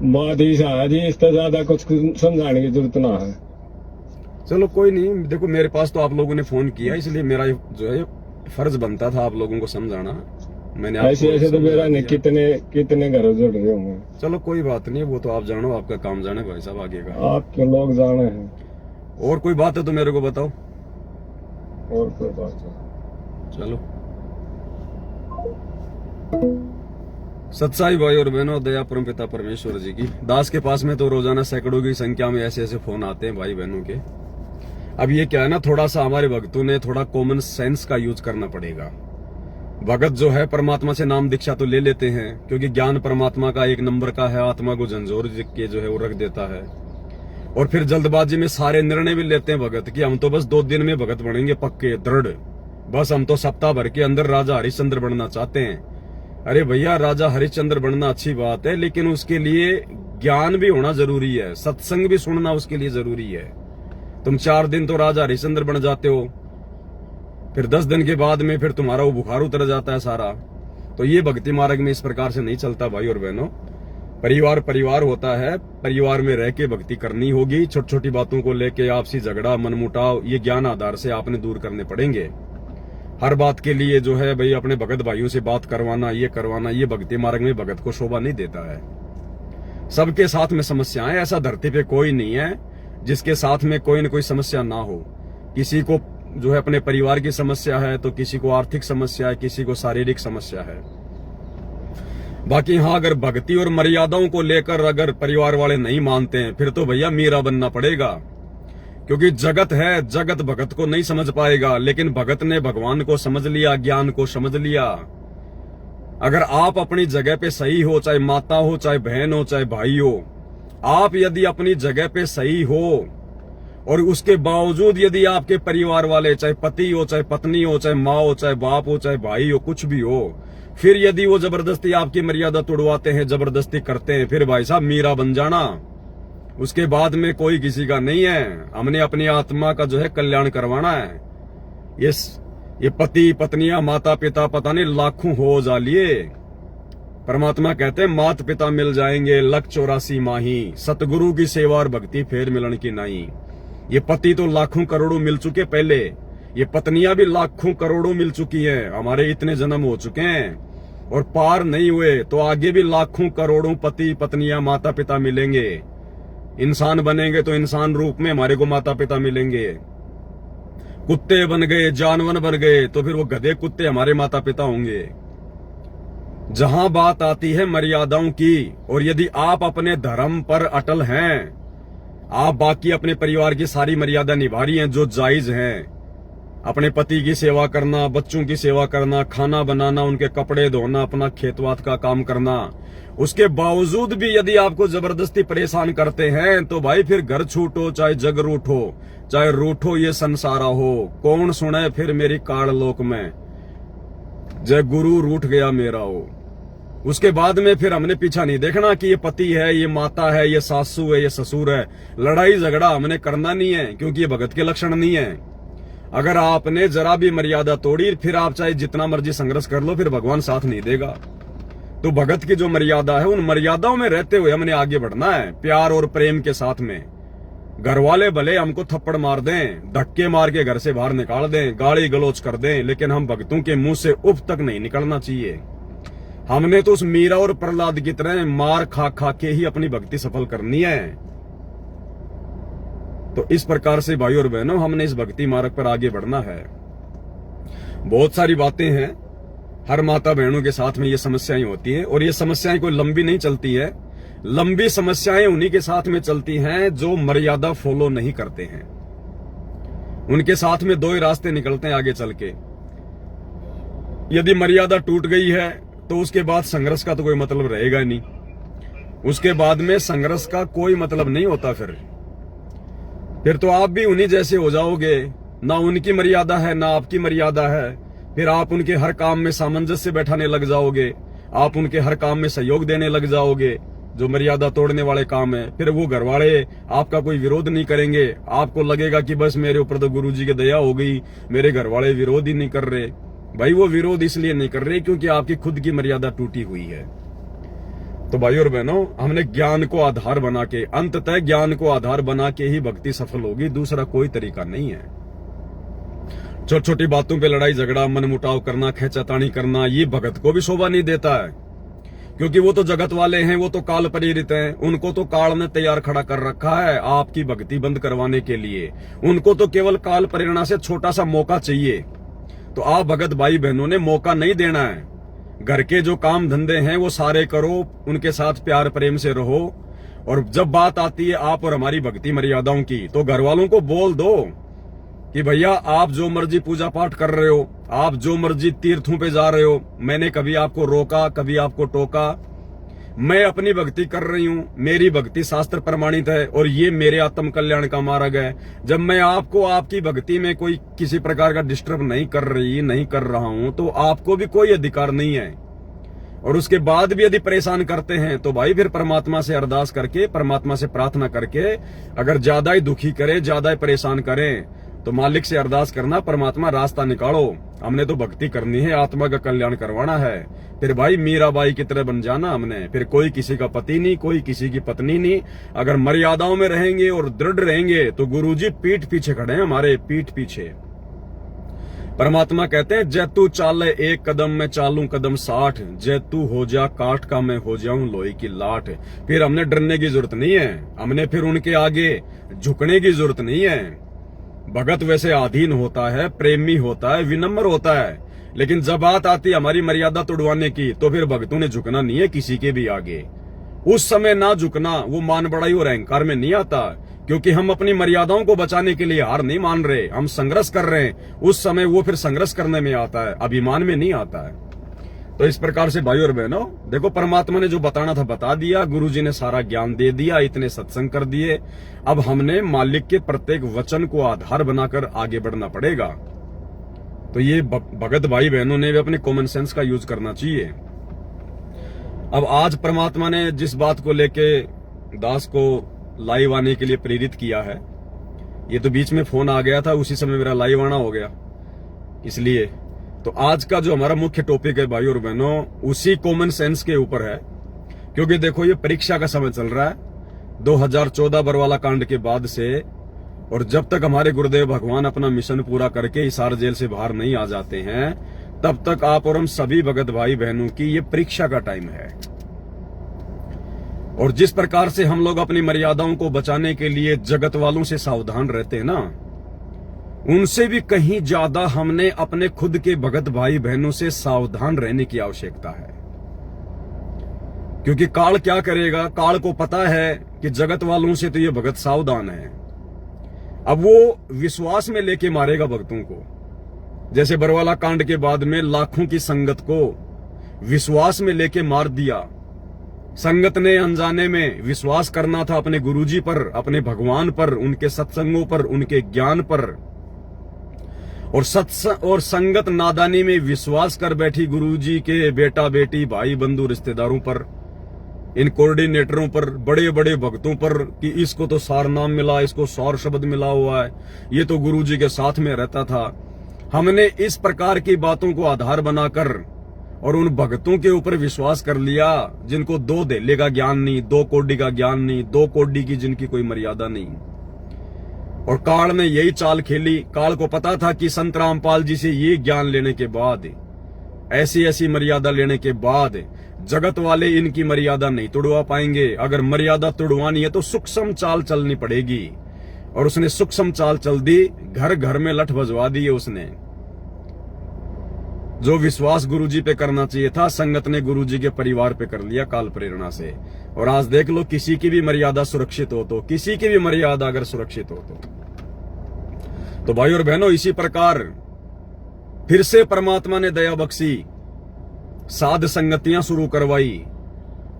Speaker 5: बात ही जी। इससे ज्यादा कुछ समझाने की जरूरत ना है।
Speaker 1: चलो कोई नहीं। देखो मेरे पास तो आप लोगों ने फोन किया, इसलिए मेरा जो है फर्ज बनता था आप लोगों को समझाना। मैंने
Speaker 5: ऐसे तो मेरा नहीं, कितने घर जुड़ रहे होंगे।
Speaker 1: चलो कोई बात नहीं, वो तो आप जानो, आपका काम जाने भाई साहब आगे का।
Speaker 5: आपके लोग जाने हैं।
Speaker 1: और कोई बात है तो मेरे को बताओ।
Speaker 5: और कोई बात है
Speaker 1: चलो। सच्चाई भाई और बहनों, दया परम पिता परमेश्वर जी की। दास के पास में तो रोजाना सैकड़ों की संख्या में ऐसे फोन आते हैं भाई बहनों के। अब ये क्या है ना, थोड़ा सा हमारे भक्तों ने थोड़ा कॉमन सेंस का यूज करना पड़ेगा। भगत जो है परमात्मा से नाम दीक्षा तो ले लेते हैं, क्योंकि ज्ञान परमात्मा का एक नंबर का है, आत्मा को झंझोर के जो है वो रख देता है। और फिर जल्दबाजी में सारे निर्णय भी लेते हैं भगत कि हम तो बस 2 दिन में भगत बनेंगे पक्के दृढ़, बस हम तो सप्ताह भर के अंदर राजा हरिश्चंद्र बनना चाहते हैं। अरे भैया, राजा हरिश्चंद्र बनना अच्छी बात है, लेकिन उसके लिए ज्ञान भी होना जरूरी है, सत्संग भी सुनना उसके लिए जरूरी है। तुम 4 दिन तो राजा हरिश्चंद्र बन जाते हो, फिर 10 दिन के बाद में फिर तुम्हारा वो बुखार उतर जाता है सारा। तो ये भक्ति मार्ग में इस प्रकार से नहीं चलता भाई और बहनों। परिवार परिवार होता है, परिवार में रह के भक्ति करनी होगी। छोटी छोटी बातों को लेके आपसी झगड़ा मनमुटाव ये ज्ञान आधार से आपने दूर करने पड़ेंगे। हर बात के लिए जो है भाई अपने भगत भाइयों से बात करवाना, ये करवाना, ये भक्ति मार्ग में भगत को शोभा नहीं देता है। सबके साथ में समस्याएं, ऐसा धरती पे कोई नहीं है जिसके साथ में कोई न कोई समस्या ना हो। किसी को जो है अपने परिवार की समस्या है, तो किसी को आर्थिक समस्या है, किसी को शारीरिक समस्या है। बाकी हाँ, अगर भक्ति और मर्यादाओं को लेकर अगर परिवार वाले नहीं मानते हैं, फिर तो भैया मीरा बनना पड़ेगा। क्योंकि जगत है, जगत भगत को नहीं समझ पाएगा, लेकिन भगत ने भगवान को समझ लिया, ज्ञान को समझ लिया। अगर आप अपनी जगह पे सही हो, चाहे माता हो, चाहे बहन हो, चाहे भाई हो, आप यदि अपनी जगह पे सही हो और उसके बावजूद यदि आपके परिवार वाले, चाहे पति हो, चाहे पत्नी हो, चाहे माँ हो, चाहे बाप हो, चाहे भाई हो, कुछ भी हो, फिर यदि वो जबरदस्ती आपकी मर्यादा तोड़वाते हैं, जबरदस्ती करते हैं, फिर भाई साहब मीरा बन जाना। उसके बाद में कोई किसी का नहीं है। हमने अपनी आत्मा का जो है कल्याण करवाना है। ये पति पत्नियां माता पिता पता नहीं लाखों हो जा लिए। परमात्मा कहते हैं मात पिता मिल जाएंगे 184 माही, सतगुरु की सेवा और भक्ति फेर मिलन की नहीं। ये पति तो लाखों करोड़ों मिल चुके पहले, ये पत्नियां भी लाखों करोड़ों मिल चुकी हैं। हमारे इतने जन्म हो चुके हैं और पार नहीं हुए, तो आगे भी लाखों करोड़ों पति पत्नियां माता पिता मिलेंगे। इंसान बनेंगे तो इंसान रूप में हमारे को माता पिता मिलेंगे। कुत्ते बन गए, जानवर बन गए, तो फिर वो गधे कुत्ते हमारे माता पिता होंगे। जहां बात आती है मर्यादाओं की, और यदि आप अपने धर्म पर अटल हैं, आप बाकी अपने परिवार की सारी मर्यादा निभा रही हैं जो जायज हैं, अपने पति की सेवा करना, बच्चों की सेवा करना, खाना बनाना, उनके कपड़े धोना, अपना खेतवात का काम करना, उसके बावजूद भी यदि आपको जबरदस्ती परेशान करते हैं, तो भाई फिर घर छूटो, चाहे जग रूठो, चाहे रूठो ये संसारा हो, कौन सुने फिर मेरी काल लोक में, जय गुरु रूठ गया मेरा हो। उसके बाद में फिर हमने पीछा नहीं देखना कि ये पति है, ये माता है, ये सासू है, ये ससुर है। लड़ाई झगड़ा हमने करना नहीं है, क्योंकि ये भगत के लक्षण नहीं है। अगर आपने जरा भी मर्यादा तोड़ी, फिर आप चाहे जितना मर्जी संघर्ष कर लो, फिर भगवान साथ नहीं देगा। तो भगत की जो मर्यादा है, उन मर्यादाओं में रहते हुए हमने आगे बढ़ना है, प्यार और प्रेम के साथ में। घर वाले भले हमको थप्पड़ मार दें, धक्के मार के घर से बाहर निकाल दें, गाली गलौज कर दें, लेकिन हम भक्तों के मुंह से उफ तक नहीं निकलना चाहिए। हमने तो उस मीरा और प्रहलाद की तरह मार खा खा के ही अपनी भक्ति सफल करनी है। तो इस प्रकार से भाई और बहनों, हमने इस भक्ति मार्ग पर आगे बढ़ना है। बहुत सारी बातें हैं, हर माता बहनों के साथ में ये समस्याएं होती हैं, और ये समस्याएं कोई लंबी नहीं चलती है। लंबी समस्याएं उन्हीं के साथ में चलती हैं जो मर्यादा फॉलो नहीं करते हैं। उनके साथ में दो ही रास्ते निकलते हैं आगे चल के। यदि मर्यादा टूट गई है तो उसके बाद संघर्ष का तो कोई मतलब रहेगा नहीं। उसके बाद में संघर्ष का कोई मतलब नहीं होता। फिर तो आप भी उन्हीं जैसे हो जाओगे। ना उनकी मर्यादा है, ना आपकी मर्यादा है। फिर आप उनके हर काम में सामंजस्य बैठाने लग जाओगे, आप उनके हर काम में सहयोग देने लग जाओगे जो मर्यादा तोड़ने वाले काम है। फिर वो घर वाले आपका कोई विरोध नहीं करेंगे। आपको लगेगा कि बस मेरे ऊपर तो गुरुजी की दया हो गई, मेरे घर वाले विरोध ही नहीं कर रहे। भाई वो विरोध इसलिए नहीं कर रहे क्योंकि आपकी खुद की मर्यादा टूटी हुई है। तो भाई और बहनों, हमने ज्ञान को आधार बना के, अंततः ज्ञान को आधार बना के ही भक्ति सफल होगी, दूसरा कोई तरीका नहीं है। छोटी छोटी बातों पे लड़ाई झगड़ा, मनमुटाव करना, खेचातानी करना, ये भगत को भी शोभा नहीं देता है। क्योंकि वो तो जगत वाले हैं, वो तो काल प्रेरित हैं। उनको तो काल ने तैयार खड़ा कर रखा है आपकी भक्ति बंद करवाने के लिए। उनको तो केवल काल प्रेरणा से छोटा सा मौका चाहिए। तो आप भगत भाई बहनों ने मौका नहीं देना है। घर के जो काम धंधे हैं वो सारे करो, उनके साथ प्यार प्रेम से रहो। और जब बात आती है आप और हमारी भक्ति मर्यादाओं की, तो घर वालों को बोल दो कि भैया आप जो मर्जी पूजा पाठ कर रहे हो, आप जो मर्जी तीर्थों पे जा रहे हो, मैंने कभी आपको रोका, कभी आपको टोका। मैं अपनी भक्ति कर रही हूँ, मेरी भक्ति शास्त्र प्रमाणित है और ये मेरे आत्म कल्याण का मार्ग है। जब मैं आपको आपकी भक्ति में कोई किसी प्रकार का डिस्टर्ब नहीं कर रहा हूँ, तो आपको भी कोई अधिकार नहीं है। और उसके बाद भी यदि परेशान करते हैं तो भाई फिर परमात्मा से अरदास करके, परमात्मा से प्रार्थना करके, अगर ज्यादा ही दुखी करे, ज्यादा ही परेशान करें, तो मालिक से अरदास करना, परमात्मा रास्ता निकालो, हमने तो भक्ति करनी है, आत्मा का कल्याण करवाना है। फिर भाई मीराबाई की तरह बन जाना हमने, फिर कोई किसी का पति नहीं, कोई किसी की पत्नी नहीं। अगर मर्यादाओं में रहेंगे और दृढ़ रहेंगे तो गुरुजी पीठ पीछे खड़े हैं, हमारे पीठ पीछे। परमात्मा कहते हैं, जैतू चाले एक कदम मैं चालूं कदम 60, जैतू हो जा काठ का मैं हो जाऊं लोहे की लाठ। फिर हमने डरने की जरूरत नहीं है, हमने फिर उनके आगे झुकने की जरूरत नहीं है। भगत वैसे आधीन होता है, प्रेमी होता है, विनम्र होता है, लेकिन जब बात आती है हमारी मर्यादा तोड़वाने की तो फिर भक्तों ने झुकना नहीं है किसी के भी आगे। उस समय ना झुकना वो मान बड़ाई और अहंकार में नहीं आता, क्योंकि हम अपनी मर्यादाओं को बचाने के लिए हार नहीं मान रहे, हम संघर्ष कर रहे हैं। उस समय वो फिर संघर्ष करने में आता है, अभिमान में नहीं आता है। तो इस प्रकार से भाइयों और बहनों, देखो परमात्मा ने जो बताना था बता दिया, गुरुजी ने सारा ज्ञान दे दिया, इतने सत्संग कर दिए। अब हमने मालिक के प्रत्येक वचन को आधार बनाकर आगे बढ़ना पड़ेगा। तो ये भगत भाई बहनों ने भी अपने कॉमन सेंस का यूज करना चाहिए। अब आज परमात्मा ने जिस बात को लेके दास को लाइव आने के लिए प्रेरित किया है, ये तो बीच में फोन आ गया था, उसी समय मेरा लाइव आना हो गया। इसलिए तो आज का जो हमारा मुख्य टॉपिक है भाइयों और बहनों, उसी कॉमन सेंस के ऊपर है। क्योंकि देखो ये परीक्षा का समय चल रहा है 2014 बरवाला कांड के बाद से, और जब तक हमारे गुरुदेव भगवान अपना मिशन पूरा करके हिसार जेल से बाहर नहीं आ जाते हैं, तब तक आप और हम सभी भगत भाई बहनों की ये परीक्षा का टाइम है। और जिस प्रकार से हम लोग अपनी मर्यादाओं को बचाने के लिए जगत वालों से सावधान रहते हैं ना, उनसे भी कहीं ज्यादा हमने अपने खुद के भगत भाई बहनों से सावधान रहने की आवश्यकता है। क्योंकि काल क्या करेगा, काल को पता है कि जगत वालों से तो ये भगत सावधान है। अब वो विश्वास में लेके मारेगा भक्तों को। जैसे बरवाला कांड के बाद में लाखों की संगत को विश्वास में लेके मार दिया। संगत ने अनजाने में विश्वास करना था अपने गुरुजी पर, अपने भगवान पर, उनके सत्संगों पर, उनके ज्ञान पर, और संगत नादानी में विश्वास कर बैठी गुरुजी के बेटा बेटी भाई बंधु रिश्तेदारों पर, इन कोऑर्डिनेटरों पर, बड़े बड़े भक्तों पर कि इसको तो सार नाम मिला, इसको सार शब्द मिला हुआ है, ये तो गुरुजी के साथ में रहता था। हमने इस प्रकार की बातों को आधार बनाकर और उन भक्तों के ऊपर विश्वास कर लिया जिनको 2 धेले का ज्ञान नहीं, 2 कौड़ी का ज्ञान नहीं, 2 कौड़ी की जिनकी कोई मर्यादा नहीं। और काल ने यही चाल खेली। काल को पता था कि संत रामपाल जी से ये ज्ञान लेने के बाद, ऐसी ऐसी मर्यादा लेने के बाद जगत वाले इनकी मर्यादा नहीं तोड़वा पाएंगे। अगर मर्यादा तोड़वानी है तो सूक्ष्म चाल चलनी पड़ेगी। और उसने सूक्ष्म चाल चल दी, घर घर में लठ बजवा दी। उसने जो विश्वास गुरुजी पे करना चाहिए था, संगत ने गुरुजी के परिवार पे कर लिया काल प्रेरणा से। और आज देख लो, किसी की भी मर्यादा सुरक्षित हो तो, किसी की भी मर्यादा अगर सुरक्षित हो तो भाई और बहनों, इसी प्रकार फिर से परमात्मा ने दया बख्शी, साध संगतियां शुरू करवाई।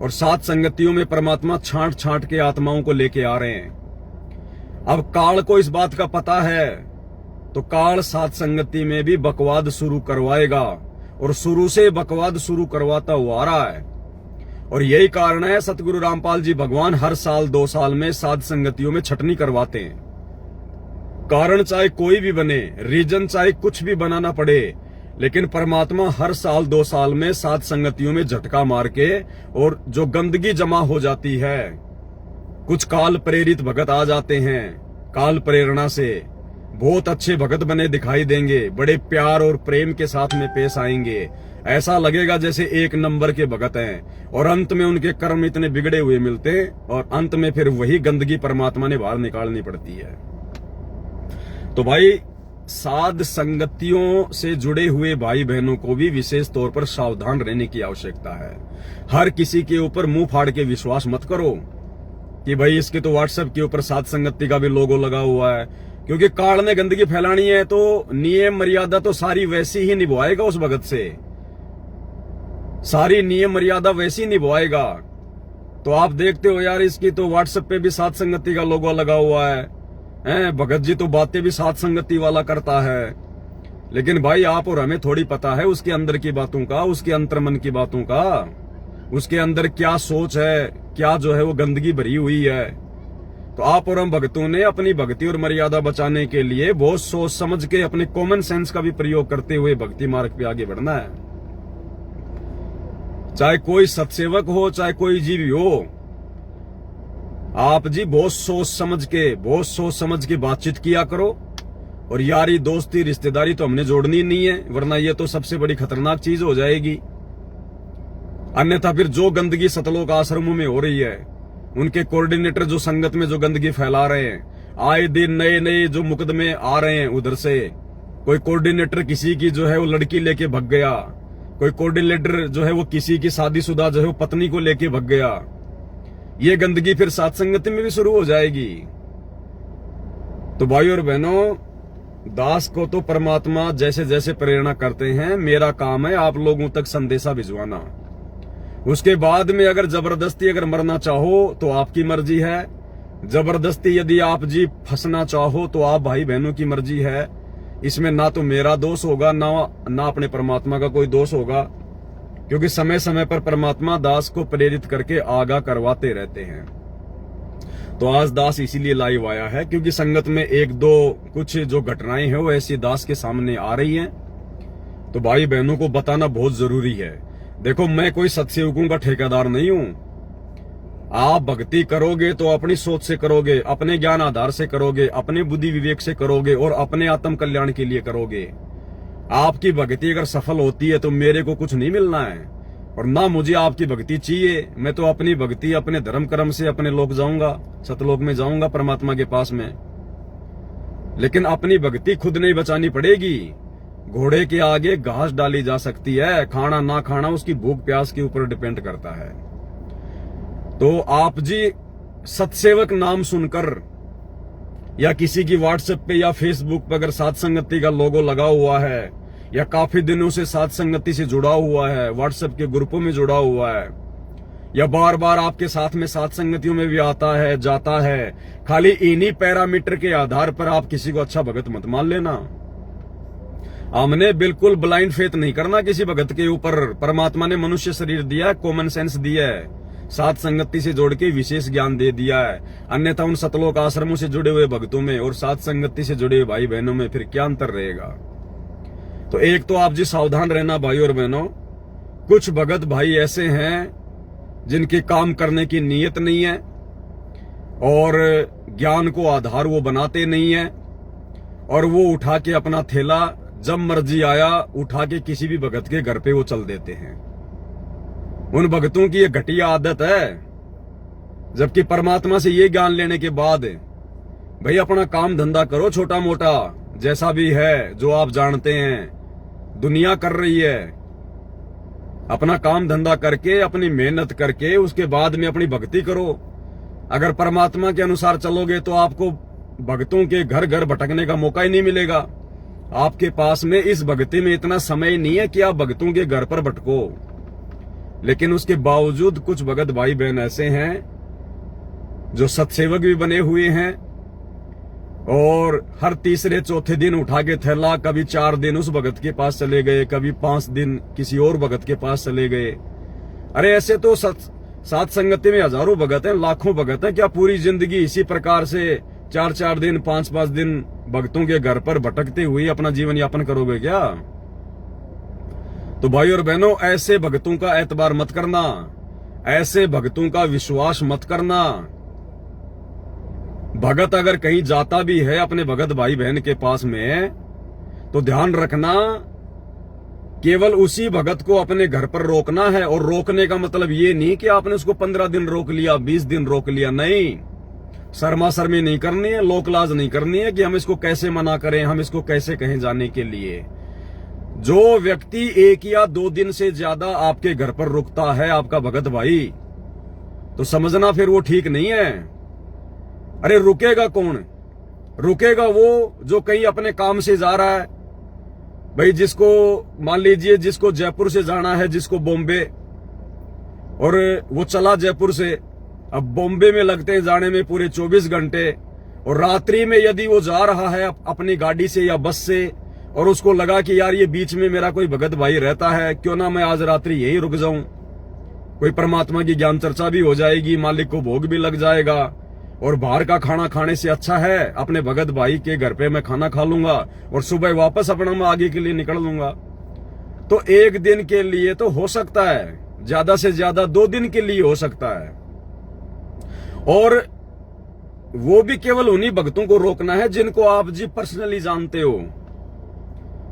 Speaker 1: और साध संगतियों में परमात्मा छांट छांट के आत्माओं को लेके आ रहे हैं। अब काल को इस बात का पता है, तो काल साध संगति में भी बकवाद शुरू करवाएगा। और शुरू से बकवाद शुरू करवाता हुआ आ रहा है। और यही कारण है सतगुरु रामपाल जी भगवान हर साल 2 साल में साध संगतियों में छटनी करवाते हैं। कारण चाहे कोई भी बने, रीजन चाहे कुछ भी बनाना पड़े, लेकिन परमात्मा हर साल 2 साल में साध संगतियों में झटका मार के, और जो गंदगी जमा हो जाती है, कुछ काल प्रेरित भगत आ जाते हैं, काल प्रेरणा से बहुत अच्छे भगत बने दिखाई देंगे, बड़े प्यार और प्रेम के साथ में पेश आएंगे। ऐसा लगेगा जैसे 1 नंबर के भगत हैं, और अंत में उनके कर्म इतने बिगड़े हुए मिलते हैं, और अंत में फिर वही गंदगी परमात्मा ने बाहर निकालनी पड़ती है। तो भाई, साध संगतियों से जुड़े हुए भाई बहनों को भी विशेष तौर पर सावधान रहने की आवश्यकता है। हर किसी के ऊपर मुंह फाड़ के विश्वास मत करो कि भाई इसके तो व्हाट्सएप के ऊपर साध संगति का भी लोगो लगा हुआ है। क्योंकि काल ने गंदगी फैलानी है तो नियम मर्यादा तो सारी वैसी ही निभाएगा उस भगत से, सारी नियम मर्यादा वैसी निभाएगा। तो आप देखते हो यार, इसकी तो व्हाट्सएप पे भी साध संगति का लोगो लगा हुआ है, भगत जी तो बातें भी साध संगति वाला करता है। लेकिन भाई, आप और हमें थोड़ी पता है उसके अंदर की बातों का, उसके अंतर्मन की बातों का, उसके अंदर क्या सोच है, क्या जो है वो गंदगी भरी हुई है। तो आप और हम भक्तों ने अपनी भक्ति और मर्यादा बचाने के लिए बहुत सोच समझ के अपने कॉमन सेंस का भी प्रयोग करते हुए भक्ति मार्ग पे आगे बढ़ना है। चाहे कोई सत्सेवक हो, चाहे कोई जीव हो, आप जी बहुत सोच समझ के बातचीत किया करो। और यारी दोस्ती रिश्तेदारी तो हमने जोड़नी नहीं है, वरना ये तो सबसे बड़ी खतरनाक चीज हो जाएगी। अन्यथा फिर जो गंदगी सतलोक आश्रमों में हो रही है, उनके कोऑर्डिनेटर जो संगत में जो गंदगी फैला रहे हैं, आए दिन नए नए जो मुकदमे आ रहे हैं उधर से, कोई कोऑर्डिनेटर किसी की जो है वो लड़की लेके भग गया, कोई कोऑर्डिनेटर जो है वो किसी की शादीशुदा जो है वो पत्नी को लेके भग गया, ये गंदगी फिर साथ संगति में भी शुरू हो जाएगी। तो भाई और बहनों, दास को तो परमात्मा जैसे जैसे प्रेरणा करते हैं, मेरा काम है आप लोगों तक संदेशा भिजवाना। उसके बाद में अगर जबरदस्ती अगर मरना चाहो तो आपकी मर्जी है, जबरदस्ती यदि आप जी फंसना चाहो तो आप भाई बहनों की मर्जी है। इसमें ना तो मेरा दोष होगा, ना अपने परमात्मा का कोई दोष होगा, क्योंकि समय समय पर परमात्मा दास को प्रेरित करके आगाह करवाते रहते हैं। तो आज दास इसीलिए लाइव आया है क्योंकि संगत में एक दो कुछ जो घटनाएं हैं वो ऐसी दास के सामने आ रही हैं, तो भाई बहनों को बताना बहुत जरूरी है। देखो, मैं कोई सत्सेवकों का ठेकेदार नहीं हूं। आप भक्ति करोगे तो अपनी सोच से करोगे, अपने ज्ञान आधार से करोगे, अपने बुद्धि विवेक से करोगे और अपने आत्म कल्याण के लिए करोगे। आपकी भक्ति अगर सफल होती है तो मेरे को कुछ नहीं मिलना है और ना मुझे आपकी भक्ति चाहिए। मैं तो अपनी भक्ति अपने धर्म कर्म से अपने लोक जाऊंगा, सतलोक में जाऊंगा परमात्मा के पास में। लेकिन अपनी भक्ति खुद नहीं बचानी पड़ेगी। घोड़े के आगे घास डाली जा सकती है, खाना ना खाना उसकी भूख प्यास के ऊपर डिपेंड करता है। तो आप जी सत्सेवक नाम सुनकर या किसी की व्हाट्सएप पे या फेसबुक पे अगर साथ संगति का लोगो लगा हुआ है या काफी दिनों से साथ संगति से जुड़ा हुआ है, व्हाट्सएप के ग्रुपों में जुड़ा हुआ है, या बार बार आपके साथ में साथ संगतियों में भी आता है जाता है, खाली इन्हीं पैरामीटर के आधार पर आप किसी को अच्छा भगत मत मान लेना। हमने बिल्कुल ब्लाइंड फेथ नहीं करना किसी भगत के ऊपर। परमात्मा ने मनुष्य शरीर दिया है, कॉमन सेंस दिया है, साथ संगति से जोड़ के विशेष ज्ञान दे दिया है। अन्यथा उन सतलोक आश्रमों से जुड़े हुए भक्तों में और साथ संगति से जुड़े हुए भाई बहनों में फिर क्या अंतर रहेगा। तो एक तो आप जी सावधान रहना भाई और बहनों। कुछ भगत भाई ऐसे हैं जिनके काम करने की नीयत नहीं है और ज्ञान को आधार वो बनाते नहीं है, और वो उठा के अपना थैला जब मर्जी आया उठा के किसी भी भगत के घर पे वो चल देते हैं। उन भक्तों की ये घटिया आदत है। जबकि परमात्मा से ये ज्ञान लेने के बाद भाई अपना काम धंधा करो, छोटा मोटा जैसा भी है, जो आप जानते हैं दुनिया कर रही है। अपना काम धंधा करके अपनी मेहनत करके उसके बाद में अपनी भक्ति करो। अगर परमात्मा के अनुसार चलोगे तो आपको भक्तों के घर घर भटकने का मौका ही नहीं मिलेगा। आपके पास में इस भक्ति में इतना समय नहीं है कि आप भक्तों के घर पर भटको। लेकिन उसके बावजूद कुछ भगत भाई बहन ऐसे हैं जो सत्सेवक भी बने हुए हैं और हर तीसरे चौथे दिन उठा के थैला, कभी 4 दिन उस भगत के पास चले गए, कभी 5 दिन किसी और भगत के पास चले गए। अरे ऐसे तो साथ संगति में हजारों भगत हैं, लाखों भगत हैं। क्या पूरी जिंदगी इसी प्रकार से 4-4 दिन 5-5 दिन भक्तों के घर पर भटकते हुए अपना जीवन यापन करोगे क्या? तो भाई और बहनों, ऐसे भक्तों का एतबार मत करना, ऐसे भक्तों का विश्वास मत करना। भगत अगर कहीं जाता भी है अपने भगत भाई बहन के पास में, तो ध्यान रखना केवल उसी भगत को अपने घर पर रोकना है। और रोकने का मतलब ये नहीं कि आपने उसको 15 दिन रोक लिया, 20 दिन रोक लिया, नहीं। शर्मा शर्मी नहीं करनी है, लोकलाज नहीं करनी है कि हम इसको कैसे मना करें, हम इसको कैसे कहें जाने के लिए। जो व्यक्ति 1 या 2 दिन से ज्यादा आपके घर पर रुकता है आपका भगत भाई, तो समझना फिर वो ठीक नहीं है। अरे रुकेगा कौन? रुकेगा वो जो कहीं अपने काम से जा रहा है। भाई जिसको मान लीजिए जिसको जयपुर से जाना है, जिसको बॉम्बे, और वो चला जयपुर से, अब बॉम्बे में लगते हैं जाने में पूरे 24 घंटे, और रात्रि में यदि वो जा रहा है अपनी गाड़ी से या बस से और उसको लगा कि यार ये बीच में मेरा कोई भगत भाई रहता है, क्यों ना मैं आज रात्रि यहीं रुक जाऊं, कोई परमात्मा की ज्ञान चर्चा भी हो जाएगी, मालिक को भोग भी लग जाएगा और बाहर का खाना खाने से अच्छा है अपने भगत भाई के घर पे मैं खाना खा लूंगा और सुबह वापस अपना मैं आगे के लिए निकल लूंगा। तो एक दिन के लिए तो हो सकता है, ज्यादा से ज्यादा 2 दिन के लिए हो सकता है, और वो भी केवल उन्हीं भक्तों को रोकना है जिनको आप जी पर्सनली जानते हो,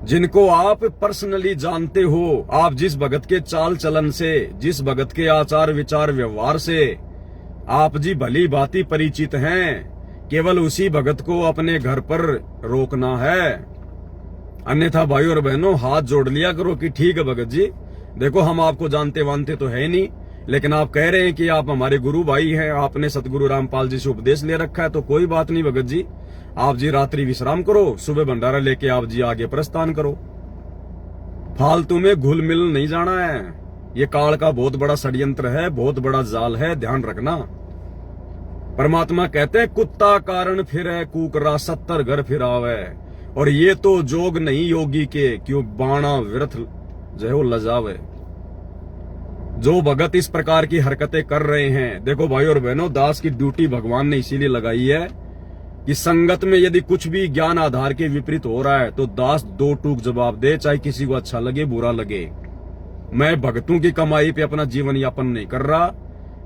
Speaker 1: जिनको आप पर्सनली जानते हो। आप जिस भगत के चाल चलन से, जिस भगत के आचार विचार व्यवहार से आप जी भली भांति परिचित हैं, केवल उसी भगत को अपने घर पर रोकना है। अन्यथा भाई और बहनों हाथ जोड़ लिया करो कि ठीक है भगत जी, देखो हम आपको जानते वानते तो है नहीं, लेकिन आप कह रहे हैं कि आप हमारे गुरु भाई हैं, आपने सतगुरु रामपाल जी से उपदेश ले रखा है, तो कोई बात नहीं भगत जी, आप जी रात्रि विश्राम करो, सुबह भंडारा लेके आप जी आगे प्रस्थान करो। फालतू में घुल मिल नहीं जाना है। ये काल का बहुत बड़ा षड्यंत्र है, बहुत बड़ा जाल है, ध्यान रखना। परमात्मा कहते हैं कुत्ता कारण फिरे कुकरा 70 घर फिरावे, और ये तो जोग नहीं योगी के, क्यों बाणा व्यर्थ जो है वो लजावे। जो भगत इस प्रकार की हरकतें कर रहे हैं, देखो भाई और बहनों, दास की ड्यूटी भगवान ने इसीलिए लगाई है कि संगत में यदि कुछ भी ज्ञान आधार के विपरीत हो रहा है तो दास 2 टूक जवाब दे, चाहे किसी को अच्छा लगे बुरा लगे। मैं भक्तों की कमाई पे अपना जीवन यापन नहीं कर रहा,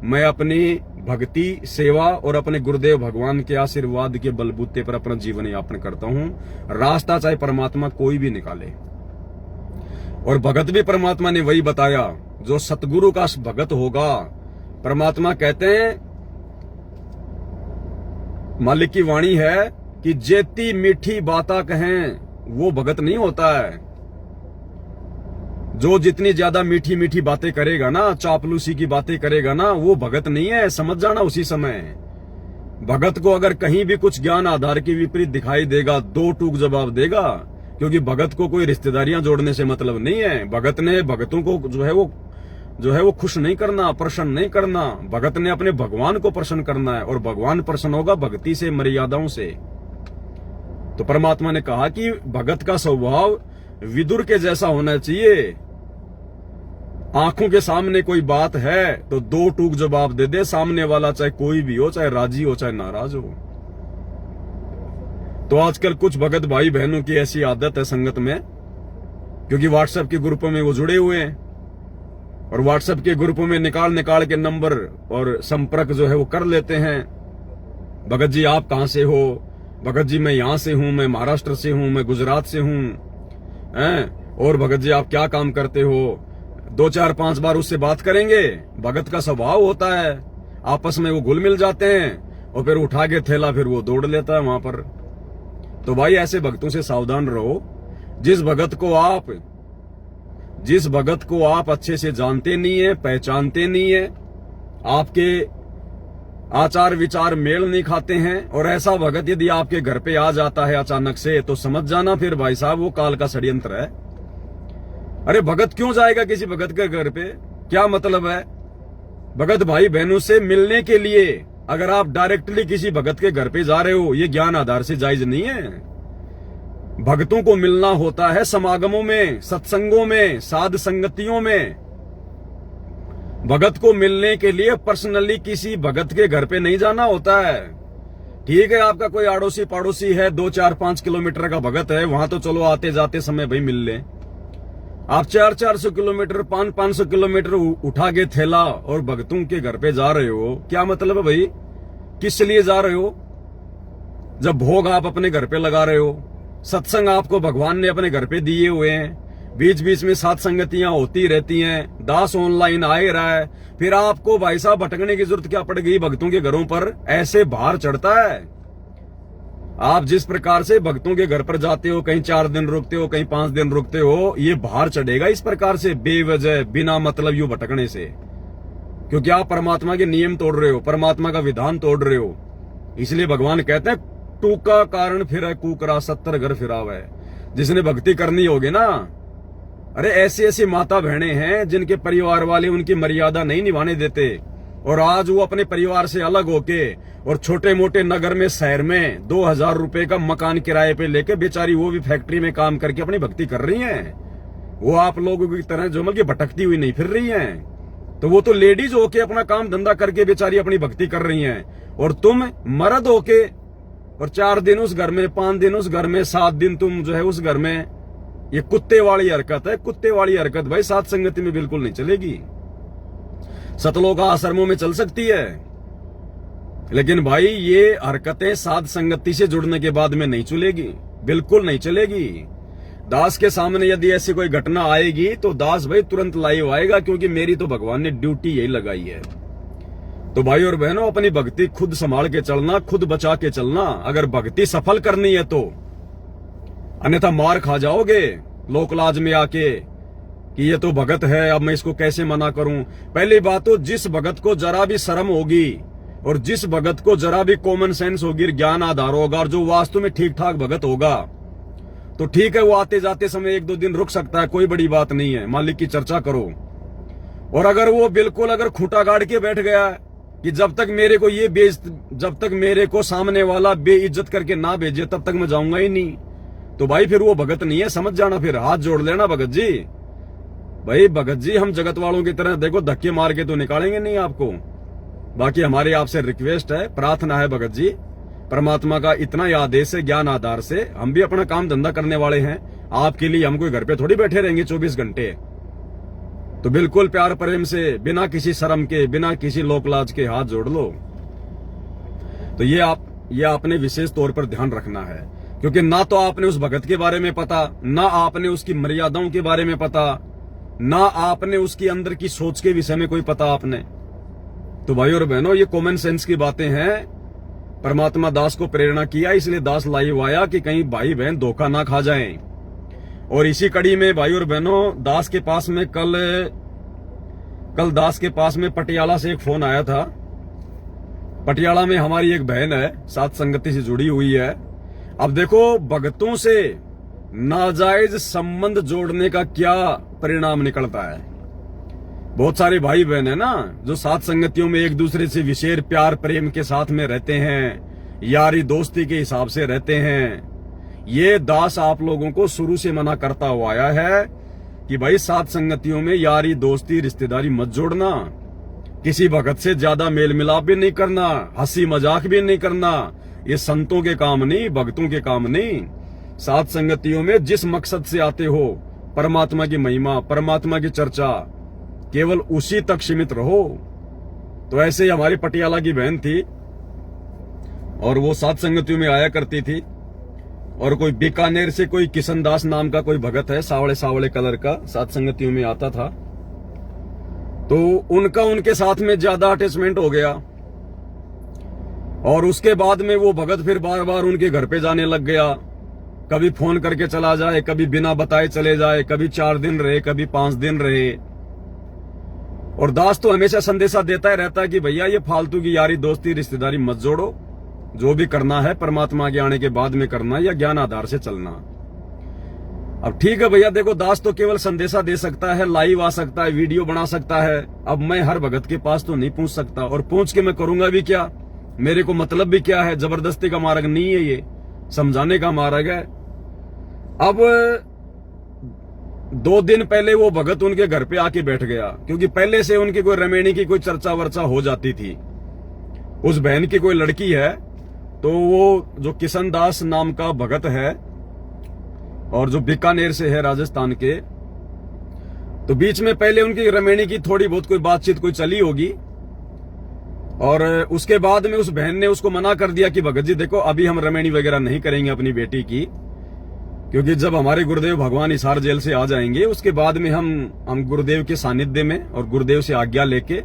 Speaker 1: मैं अपनी भक्ति सेवा और अपने गुरुदेव भगवान के आशीर्वाद के बलबूते पर अपना जीवन यापन करता हूं। रास्ता चाहे परमात्मा कोई भी निकाले, और भगत भी परमात्मा ने वही बताया, जो सतगुरु का भगत होगा। परमात्मा कहते हैं, मालिक की वाणी है कि जेती मीठी बाता कहें वो भगत नहीं होता है। जो जितनी ज्यादा मीठी मीठी बातें करेगा ना, चापलूसी की बातें करेगा ना, वो भगत नहीं है, समझ जाना उसी समय। भगत को अगर कहीं भी कुछ ज्ञान आधार के विपरीत दिखाई देगा, 2 टूक जवाब देगा, क्योंकि भगत को कोई रिश्तेदारियां जोड़ने से मतलब नहीं है। भगत ने भगतों को जो है वो खुश नहीं करना, प्रसन्न नहीं करना। भगत ने अपने भगवान को प्रसन्न करना है, और भगवान प्रसन्न होगा भक्ति से, मर्यादाओं से। तो परमात्मा ने कहा कि भगत का स्वभाव विदुर के जैसा होना चाहिए। आंखों के सामने कोई बात है तो 2 टूक जवाब दे दे सामने वाला, चाहे कोई भी हो, चाहे राजी हो चाहे नाराज हो। तो आजकल कुछ भगत भाई बहनों की ऐसी आदत है संगत में, क्योंकि व्हाट्सएप के ग्रुपों में वो जुड़े हुए हैं, और व्हाट्सएप के ग्रुपों में निकाल के नंबर और संपर्क जो है वो कर लेते हैं। भगत जी आप कहां से हो? भगत जी मैं यहां से हूं, मैं महाराष्ट्र से हूं, मैं गुजरात से हूं, और भगत जी आप क्या काम करते हो? 2 4 5 बार उससे बात करेंगे। भगत का स्वभाव होता है, आपस में वो घुल मिल जाते हैं, और फिर उठा के थैला फिर वो दौड़ लेता है वहां पर। तो भाई ऐसे भक्तों से सावधान रहो। जिस भगत को आप अच्छे से जानते नहीं है, पहचानते नहीं है, आपके आचार विचार मेल नहीं खाते हैं, और ऐसा भगत यदि आपके घर पे आ जाता है अचानक से, तो समझ जाना फिर भाई साहब वो काल का षड्यंत्र है। अरे भगत क्यों जाएगा किसी भगत के घर पे? क्या मतलब है? भगत भाई बहनों से मिलने के लिए अगर आप डायरेक्टली किसी भगत के घर पे जा रहे हो, ये ज्ञान आधार से जायज नहीं है। भक्तों को मिलना होता है समागमों में, सत्संगों में, साध संगतियों में। भगत को मिलने के लिए पर्सनली किसी भगत के घर पे नहीं जाना होता है। ठीक है, आपका कोई आड़ोसी पड़ोसी है, 2 4 5 किलोमीटर का भगत है, वहां तो चलो आते जाते समय भाई मिल ले। आप 400 किलोमीटर 500 किलोमीटर उठा के थैला और भगतों के घर पे जा रहे हो, क्या मतलब है भाई? किस लिए जा रहे हो? जब भोग आप अपने घर पे लगा रहे हो, सत्संग आपको भगवान ने अपने घर पे दिए हुए हैं, बीच बीच में साथ संगतियां होती रहती हैं, दास ऑनलाइन आ ही रहा है, फिर आपको भाई साहब भटकने की जरूरत क्या पड़ गई भक्तों के घरों पर? ऐसे भार चढ़ता है। आप जिस प्रकार से भक्तों के घर पर जाते हो, कहीं 4 दिन रुकते हो, कहीं 5 दिन रुकते हो, ये भार चढ़ेगा इस प्रकार से बेवजह बिना मतलब यूं भटकने से, क्योंकि आप परमात्मा के नियम तोड़ रहे हो, परमात्मा का विधान तोड़ रहे हो। इसलिए भगवान कहते हैं टूका कारण फिर कुकरा 70 घर फिरावे। जिसने भक्ति करनी होगी ना, अरे ऐसी ऐसी माता बहनें हैं जिनके परिवार वाले उनकी मर्यादा नहीं निभाने देते, और आज वो अपने परिवार से अलग होके और छोटे मोटे नगर में, शहर में 2000 रुपए का मकान किराए पे लेके बेचारी वो भी फैक्ट्री में काम करके अपनी भक्ति कर रही हैं। वो आप लोगों की तरह जो मतलब भटकती हुई नहीं फिर रही हैं। तो वो तो लेडीज होके अपना काम धंधा करके बेचारी अपनी भक्ति कर रही हैं, और तुम मर्द होके और 4 दिन उस घर में, 5 दिन उस घर में, 7 दिन तुम जो है उस घर में, ये कुत्ते वाली हरकत है। कुत्ते वाली हरकत भाई सात संगति में बिल्कुल नहीं चलेगी। सतलोक आश्रमों में चल सकती है, लेकिन भाई ये हरकतें साध संगति से जुड़ने के बाद में नहीं चलेगी, बिल्कुल नहीं चलेगी। दास के सामने यदि ऐसी कोई घटना आएगी तो दास भाई तुरंत लाइव आएगा, क्योंकि मेरी तो भगवान ने ड्यूटी यही लगाई है। तो भाई और बहनों, अपनी भक्ति खुद संभाल के चलना, खुद बचा के चलना, अगर भक्ति सफल करनी है तो, अन्यथा मार खा जाओगे लोकलाज में आके कि ये तो भगत है, अब मैं इसको कैसे मना करूं। पहली बात तो जिस भगत को जरा भी शर्म होगी और जिस भगत को जरा भी कॉमन सेंस होगी, ज्ञान आधार होगा, और जो वास्तु में ठीक ठाक भगत होगा, तो ठीक है वो आते जाते समय 1-2 दिन रुक सकता है, कोई बड़ी बात नहीं है, मालिक की चर्चा करो। और अगर वो बिल्कुल अगर खूंटा गाड़ के बैठ गया कि जब तक मेरे को ये जब तक मेरे को सामने वाला बेइज्जत करके ना भेजे तब तक मैं जाऊंगा ही नहीं, तो भाई फिर वो भगत नहीं है, समझ जाना। फिर हाथ जोड़ लेना भगत जी। भाई भगत जी, हम जगत वालों की तरह देखो धक्के मार के तो निकालेंगे नहीं आपको। बाकी हमारी आपसे रिक्वेस्ट है, प्रार्थना है भगत जी, परमात्मा का इतना ही आदेश है, ज्ञान आधार से हम भी अपना काम धंधा करने वाले हैं। आपके लिए हम कोई घर पे थोड़ी बैठे रहेंगे 24 घंटे। तो बिल्कुल प्यार प्रेम से, बिना किसी शर्म के, बिना किसी लोकलाज के हाथ जोड़ लो। तो ये आपने विशेष तौर पर ध्यान रखना है, क्योंकि ना तो आपने उस भगत के बारे में पता, ना आपने उसकी मर्यादाओं के बारे में पता, ना आपने उसकी अंदर की सोच के विषय में कोई पता आपने। तो भाई और बहनों, ये कॉमन सेंस की बातें हैं। परमात्मा दास को प्रेरणा किया, इसलिए दास लाइव आया कि कहीं भाई बहन धोखा ना खा जाएं। और इसी कड़ी में भाई और बहनों, दास के पास में कल दास के पास में पटियाला से एक फोन आया था। पटियाला में हमारी एक बहन है, साथ संगति से जुड़ी हुई है। अब देखो, भगतों से नाजायज संबंध जोड़ने का क्या परिणाम निकलता है। बहुत सारे भाई बहन है ना, जो साथ संगतियों में एक दूसरे से विशेष प्यार प्रेम के साथ में रहते हैं, यारी दोस्ती के हिसाब से रहते हैं। ये दास आप लोगों को शुरू से मना करता हुआ आया है कि भाई साथ संगतियों में यारी दोस्ती रिश्तेदारी मत जोड़ना, किसी भगत से ज्यादा मेल मिलाप भी नहीं करना, हंसी मजाक भी नहीं करना। ये संतों के काम नहीं, भक्तों के काम नहीं। साथ संगतियों में जिस मकसद से आते हो, परमात्मा की महिमा, परमात्मा की चर्चा, केवल उसी तक सीमित रहो। तो ऐसे ही हमारी पटियाला की बहन थी, और वो साथ संगतियों में आया करती थी। और कोई बीकानेर से कोई किशन दास नाम का कोई भगत है, सावले सावले कलर का, साथ संगतियों में आता था। तो उनका उनके साथ में ज्यादा अटैचमेंट हो गया, और उसके बाद में वो भगत फिर बार बार उनके घर पे जाने लग गया। कभी फोन करके चला जाए, कभी बिना बताए चले जाए, कभी 4 दिन रहे, कभी 5 दिन रहे। और दास तो हमेशा संदेशा देता ही रहता है कि भैया ये फालतू की यारी दोस्ती रिश्तेदारी मत जोड़ो, जो भी करना है परमात्मा के आने के बाद में करना, या ज्ञान आधार से चलना। अब ठीक है भैया, देखो दास तो केवल संदेशा दे सकता है, लाइव आ सकता है, वीडियो बना सकता है। अब मैं हर भगत के पास तो नहीं पहुंच सकता, और पहुंच के मैं करूंगा भी क्या, मेरे को मतलब भी क्या है। जबरदस्ती का मार्ग नहीं है, ये समझाने का मार्ग है। अब 2 दिन पहले वो भगत उनके घर पे आके बैठ गया, क्योंकि पहले से उनकी कोई रमेणी की कोई चर्चा वर्चा हो जाती थी। उस बहन की कोई लड़की है, तो वो जो किशन दास नाम का भगत है, और जो बीकानेर से है राजस्थान के, तो बीच में पहले उनकी रमेणी की थोड़ी बहुत कोई बातचीत कोई चली होगी। और उसके बाद में उस बहन ने उसको मना कर दिया कि भगत जी देखो, अभी हम रमेणी वगैरह नहीं करेंगे अपनी बेटी की, क्योंकि जब हमारे गुरुदेव भगवान हिसार जेल से आ जाएंगे, उसके बाद में हम गुरुदेव के सानिध्य में और गुरुदेव से आज्ञा लेके,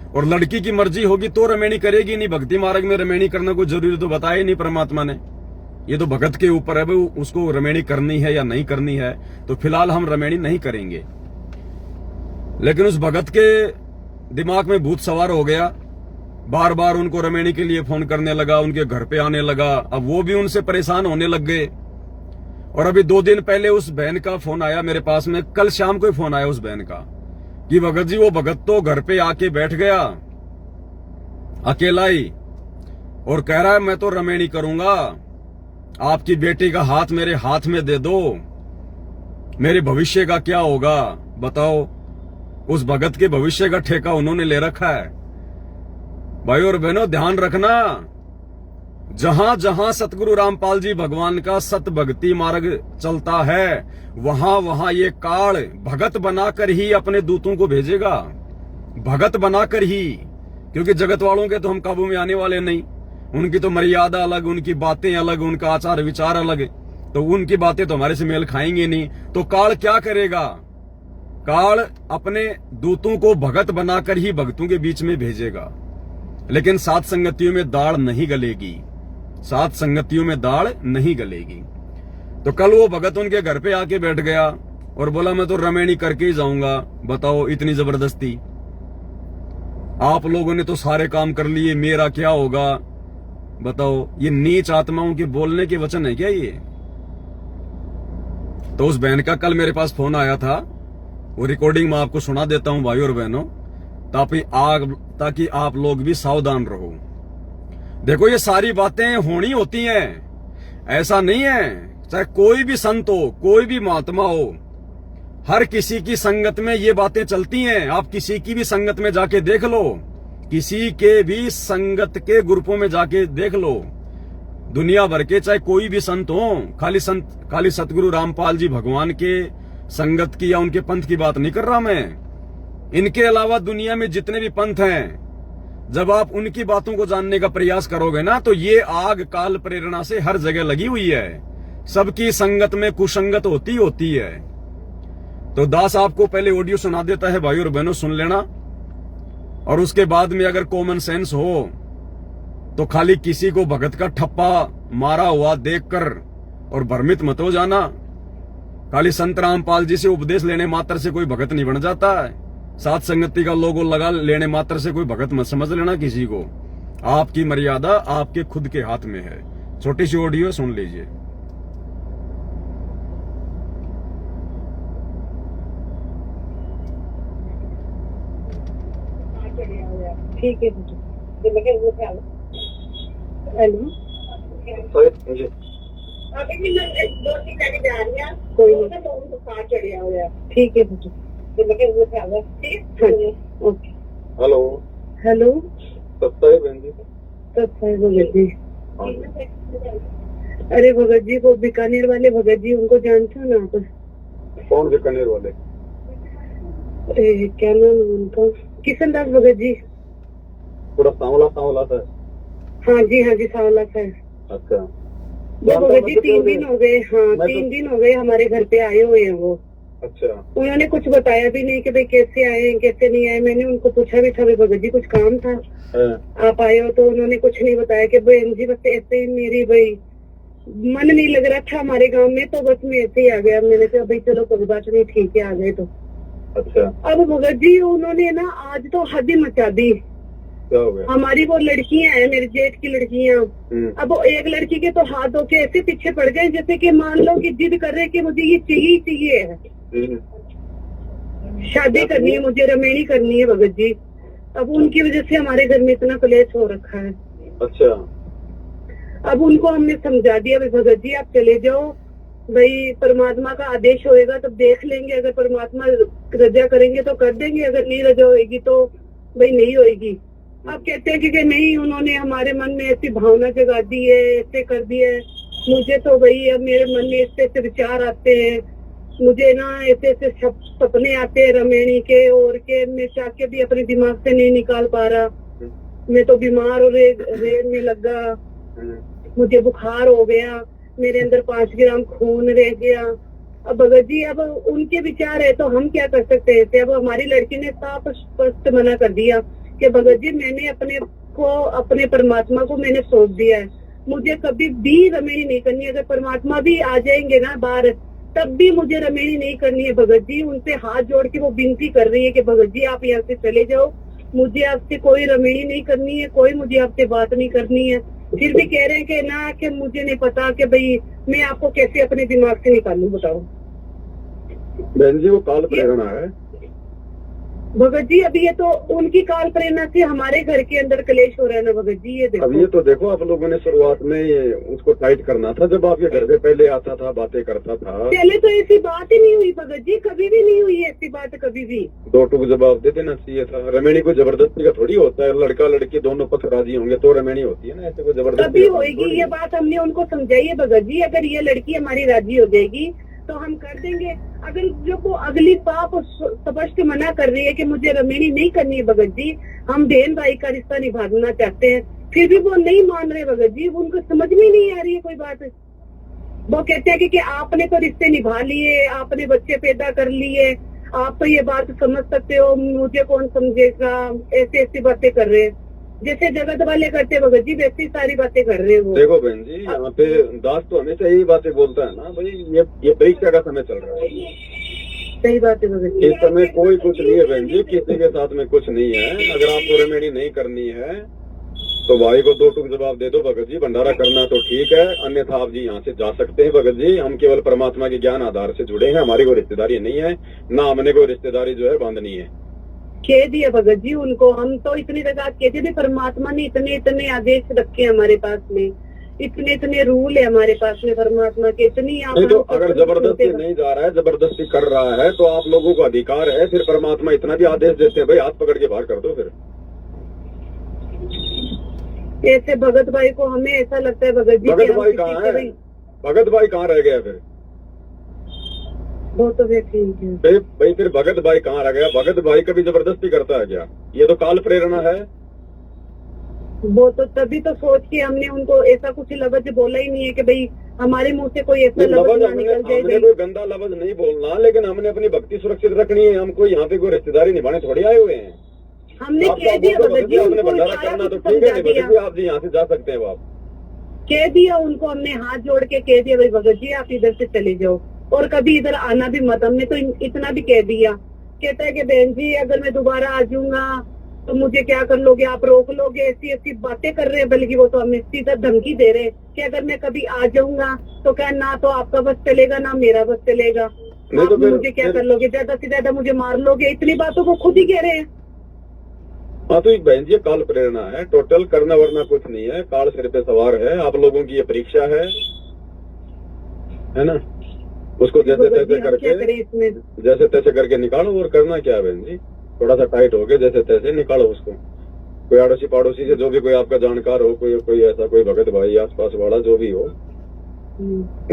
Speaker 1: और लड़की की मर्जी होगी तो रमेणी करेगी, नहीं भक्ति मार्ग में रमेणी करना कोई जरूरी तो बताया नहीं परमात्मा ने। ये तो भगत के ऊपर है भाई, उसको रमेणी करनी है या नहीं करनी है। तो फिलहाल हम रमेणी नहीं करेंगे। लेकिन उस भगत के दिमाग में भूत सवार हो गया, बार बार उनको रमेणी के लिए फोन करने लगा, उनके घर पे आने लगा। अब वो भी उनसे परेशान होने लग गए। और अभी 2 दिन पहले उस बहन का फोन आया मेरे पास में, कल शाम को ही फोन आया उस बहन का कि भगत जी वो भगत तो घर पे आके बैठ गया अकेला ही, और कह रहा है मैं तो रमेणी करूंगा, आपकी बेटी का हाथ मेरे हाथ में दे दो, मेरे भविष्य का क्या होगा बताओ। उस भगत के भविष्य का ठेका उन्होंने ले रखा है। भाई और बहनों, ध्यान रखना, जहां जहां सतगुरु रामपाल जी भगवान का सत भक्ति मार्ग चलता है, वहां वहां ये काल भगत बनाकर ही अपने दूतों को भेजेगा, भगत बनाकर ही। क्योंकि जगत वालों के तो हम काबू में आने वाले नहीं, उनकी तो मर्यादा अलग, उनकी बातें अलग, उनका आचार विचार अलग, तो उनकी बातें तो हमारे से मेल खाएंगे नहीं। तो काल क्या करेगा? काल अपने दूतों को भगत बनाकर ही भक्तों के बीच में भेजेगा। लेकिन सात संगतियों में दाढ़ नहीं गलेगी, सात संगतियों में दाढ़ नहीं गलेगी। तो कल वो भगत उनके घर पे आके बैठ गया और बोला मैं तो रमेणी करके ही जाऊंगा। बताओ, इतनी जबरदस्ती। आप लोगों ने तो सारे काम कर लिए, मेरा क्या होगा? बताओ, ये नीच आत्माओं के बोलने के वचन है क्या ये? तो उस बहन का कल मेरे पास फोन आया था, वो रिकॉर्डिंग मैं आपको सुना देता हूं भाई और बहनों, ताकि आप लोग भी सावधान रहो। देखो, ये सारी बातें होनी होती हैं, ऐसा नहीं है। चाहे कोई भी संत हो, कोई भी महात्मा हो, हर किसी की संगत में ये बातें चलती हैं। आप किसी की भी संगत में जाके देख लो, किसी के भी संगत के ग्रुपों में जाके देख लो, दुनिया भर के चाहे कोई भी संत हो, खाली सतगुरु रामपाल जी भगवान के संगत की या उनके पंथ की बात नहीं कर रहा मैं। इनके अलावा दुनिया में जितने भी पंथ हैं, जब आप उनकी बातों को जानने का प्रयास करोगे ना, तो ये आग काल प्रेरणा से हर जगह लगी हुई है। सबकी संगत में कुसंगत होती है। तो दास आपको पहले ऑडियो सुना देता है भाई और बहनों, सुन लेना। और उसके बाद में अगर कॉमन सेंस हो तो खाली किसी को भगत का ठप्पा मारा हुआ देखकर और भ्रमित मत हो जाना। खाली संत रामपाल जी से उपदेश लेने मात्र से कोई भगत नहीं बन जाता है। सात संगति का लोगो लगा लेने मात्र से कोई भगत मत समझ लेना किसी को। आपकी मर्यादा आपके खुद के हाथ में है। छोटी सी ऑडियो सुन लीजिए।
Speaker 6: ठीक है हेलो, कोई नहीं, ठीक है ओके।
Speaker 5: हेलो
Speaker 6: हेलो,
Speaker 5: सत्ताई बहन जी।
Speaker 6: सत्ताई भगत जी। अरे भगत जी, वो बीकानेर वाले भगत जी, उनको जानते हो ना आप?
Speaker 5: कौन बीकानेर वाले?
Speaker 6: क्या नाम है उनका? किशन दास भगत जी।
Speaker 5: थोड़ा सांवला था।
Speaker 6: हाँ जी सांवला था।
Speaker 5: अच्छा,
Speaker 6: वो भगत जी 3 दिन हो गए। हाँ, 3 दिन हो गए हमारे घर पे आए हुए हैं वो।
Speaker 5: अच्छा,
Speaker 6: उन्होंने कुछ बताया भी नहीं कि भाई कैसे आए कैसे नहीं आए। मैंने उनको पूछा भी था, भाई भगत जी कुछ काम था आप आए हो? तो उन्होंने कुछ नहीं बताया कि बहन जी बस ऐसे ही मेरी भाई मन नहीं लग रहा था हमारे गांव में, तो बस मैं ऐसे ही आ गया। मैंने कहा भाई चलो कोई बात नहीं, ठीक है, आ गए तो।
Speaker 5: अच्छा,
Speaker 6: अब भगत जी उन्होंने ना आज तो हद ही मचा दी।
Speaker 5: क्या हो गया? हमारी
Speaker 6: वो लड़कियां हैं, मेरे जेठ की लड़कियां। अब वो एक लड़की के तो हाथ धो के ऐसे पीछे पड़ गए जैसे कि मान लो कि जिद कर रहे कि मुझे ये चाहिए है, शादी करनी है, मुझे रमेणी करनी है भगत जी। अब उनकी वजह से हमारे घर में इतना क्लेश हो रखा है।
Speaker 5: अच्छा,
Speaker 6: अब उनको हमने समझा दिया, भाई भगत जी आप चले जाओ, भाई परमात्मा का आदेश होएगा तब देख लेंगे। अगर परमात्मा रजा करेंगे तो कर देंगे, अगर नहीं रजा होएगी तो भाई नहीं होएगी। आप कहते हैं कि नहीं, उन्होंने हमारे मन में ऐसी भावना जगा दी है, ऐसे कर दिया है। मुझे तो भाई अब मेरे मन में ऐसे विचार आते हैं, मुझे ना ऐसे सपने आते हैं रमेणी के और के, मैं चाह के भी अपने दिमाग से नहीं निकाल पा रहा। मैं तो बीमार और रेड में लगा, मुझे बुखार हो गया, मेरे अंदर 5 ग्राम खून रह गया। अब भगत जी अब उनके विचार है तो हम क्या कर सकते हैं? अब हमारी लड़की ने साफ स्पष्ट मना कर दिया कि भगत जी मैंने अपने परमात्मा को मैंने सौंप दिया है, मुझे कभी भी रमेणी नहीं करनी। अगर परमात्मा भी आ जाएंगे ना बाहर, तब भी मुझे रमेणी नहीं करनी है भगत जी। उनसे हाथ जोड़ के वो विनती कर रही है कि भगत जी आप यहाँ से चले जाओ, मुझे आपसे कोई रमेणी नहीं करनी है, कोई मुझे आपसे बात नहीं करनी है। फिर भी कह रहे हैं कि ना कि मुझे नहीं पता कि भाई मैं आपको कैसे अपने दिमाग से निकालूं, बताओ।
Speaker 5: बहन जी वो काल प्रेरणा है।
Speaker 6: भगत जी अभी ये तो उनकी काल प्रेरणा से हमारे घर के अंदर कलेश हो रहा है ना भगत जी, ये
Speaker 1: अब
Speaker 6: देखो।
Speaker 1: ये तो देखो, आप लोगों ने शुरुआत में ये उसको टाइट करना था, जब आपके घर पे पहले आता था, बातें करता था।
Speaker 6: पहले तो ऐसी बात ही नहीं हुई भगत जी, कभी भी नहीं हुई ऐसी बात, कभी भी।
Speaker 1: दो टूक जवाब दे देना चाहिए था। रमेणी को जबरदस्ती का थोड़ी होता है, लड़का लड़की दोनों पक्ष राजी होंगे तो रमेणी होती है ना, ऐसे कोई जबरदस्ती
Speaker 6: कभी
Speaker 1: का काम
Speaker 6: होएगी
Speaker 1: थोड़ी
Speaker 6: ये
Speaker 1: है।
Speaker 6: बात, हमने उनको समझाई है भगत जी। अगर ये लड़की हमारी राजी हो जाएगी तो हम कर देंगे। अगर जो वो अगली पाप स्पष्ट मना कर रही है कि मुझे रमेणी नहीं करनी है भगत जी, हम बहन भाई का रिश्ता निभाना चाहते हैं, फिर भी वो नहीं मान रहे भगत जी, उनको समझ में नहीं आ रही है कोई बात। वो कहते हैं कि आपने तो रिश्ते निभा लिए, आपने बच्चे पैदा कर लिए, आप तो ये बात समझ सकते हो, मुझे कौन समझेगा, ऐसी ऐसी बातें कर रहे हैं। जैसे जगत वाले करते भगत जी वैसी सारी बातें कर रहे हैं वो।
Speaker 1: देखो बहन जी, यहाँ पे दास तो हमेशा यही बातें बोलता है ना भाई, ये परीक्षा का समय चल रहा है।
Speaker 6: सही बात है भगत जी।
Speaker 1: इस समय कोई कुछ नहीं है बहन जी, किसी के साथ में कुछ नहीं है। अगर आपको रेमेडी नहीं करनी है तो भाई को दो टूक जवाब दे दो भगत जी। भंडारा करना तो ठीक है, अन्यथा आप जी यहाँ से जा सकते हैं भगत जी। हम केवल परमात्मा के ज्ञान आधार से जुड़े हैं, हमारी कोई रिश्तेदारी नहीं है, ना हमने कोई रिश्तेदारी जो है बांधनी है।
Speaker 6: कह दिया भगत जी उनको, हम तो इतनी जगह कहते थे, परमात्मा ने इतने इतने आदेश रखे हमारे पास में, इतने इतने रूल है हमारे पास में परमात्मा के, इतनी आप
Speaker 1: नहीं तो अगर जबरदस्ती नहीं जा रहा है, जबरदस्ती कर रहा है तो आप लोगों को अधिकार है। फिर परमात्मा इतना भी आदेश देते हैं भाई, हाथ पकड़ के बाहर कर दो। फिर
Speaker 6: ऐसे भगत भाई को हमें ऐसा लगता है भगत जी,
Speaker 1: भगत भाई कहाँ है? भगत भाई कहाँ रह गया फिर?
Speaker 6: वो तो वे ठीक है
Speaker 1: भाई फिर भगत भाई कहाँ रह गया? भगत भाई कभी जबरदस्ती करता है क्या? ये तो काल प्रेरणा है।
Speaker 6: वो तो तभी तो सोच के हमने उनको ऐसा कुछ लफ्ज बोला ही नहीं है कि भाई हमारे मुंह से कोई ऐसा लफ्ज ना निकल जाए।
Speaker 1: हमने कोई गंदा लफ्ज नहीं बोलना, लेकिन हमने अपनी भक्ति सुरक्षित रखनी है। हम कोई यहाँ पे कोई रिश्तेदारी निभाने थोड़ी आए हुए हैं।
Speaker 6: हमने कह दिया भगत जी,
Speaker 1: आपने
Speaker 6: उनको
Speaker 1: भंडारा
Speaker 6: सारा
Speaker 1: करना तो
Speaker 6: कुछ
Speaker 1: ठीक है,
Speaker 6: समझा
Speaker 1: भगत
Speaker 6: दिया,
Speaker 1: जी आप जी यहाँ से जा सकते हैं। आप
Speaker 6: कह दिया उनको, हमने हाथ जोड़ के कह दिया भाई भगत जी आप इधर से चले जाओ और कभी इधर आना भी मत। हमने तो इतना भी कह दिया। कहता है कि बहन जी अगर मैं दोबारा आ जाऊंगा तो मुझे क्या कर लोगे, आप रोक लोगे, ऐसी ऐसी बातें कर रहे हैं। बल्कि वो तो हमें सीधा धमकी दे रहे हैं कि अगर मैं कभी आ जाऊंगा तो क्या ना तो आपका बस चलेगा ना मेरा बस चलेगा, आप
Speaker 1: तो
Speaker 6: मुझे क्या कर लोगे, ज्यादा से ज्यादा मुझे मार लोगे। इतनी बातों को खुद ही कह रहे हैं।
Speaker 1: हाँ तो बहन जी काल प्रेरणा है, टोटल करना वरना कुछ नहीं है। काल सिर पे सवार है, आप लोगों की ये परीक्षा है ना। उसको जैसे तैसे करके, जैसे तैसे करके निकालो। और करना क्या है बहन जी, थोड़ा सा टाइट हो गया, जैसे तैसे निकालो उसको। कोई अड़ोसी पड़ोसी से जो भी कोई आपका जानकार हो, कोई ऐसा कोई भगत भाई आसपास वाला जो भी हो,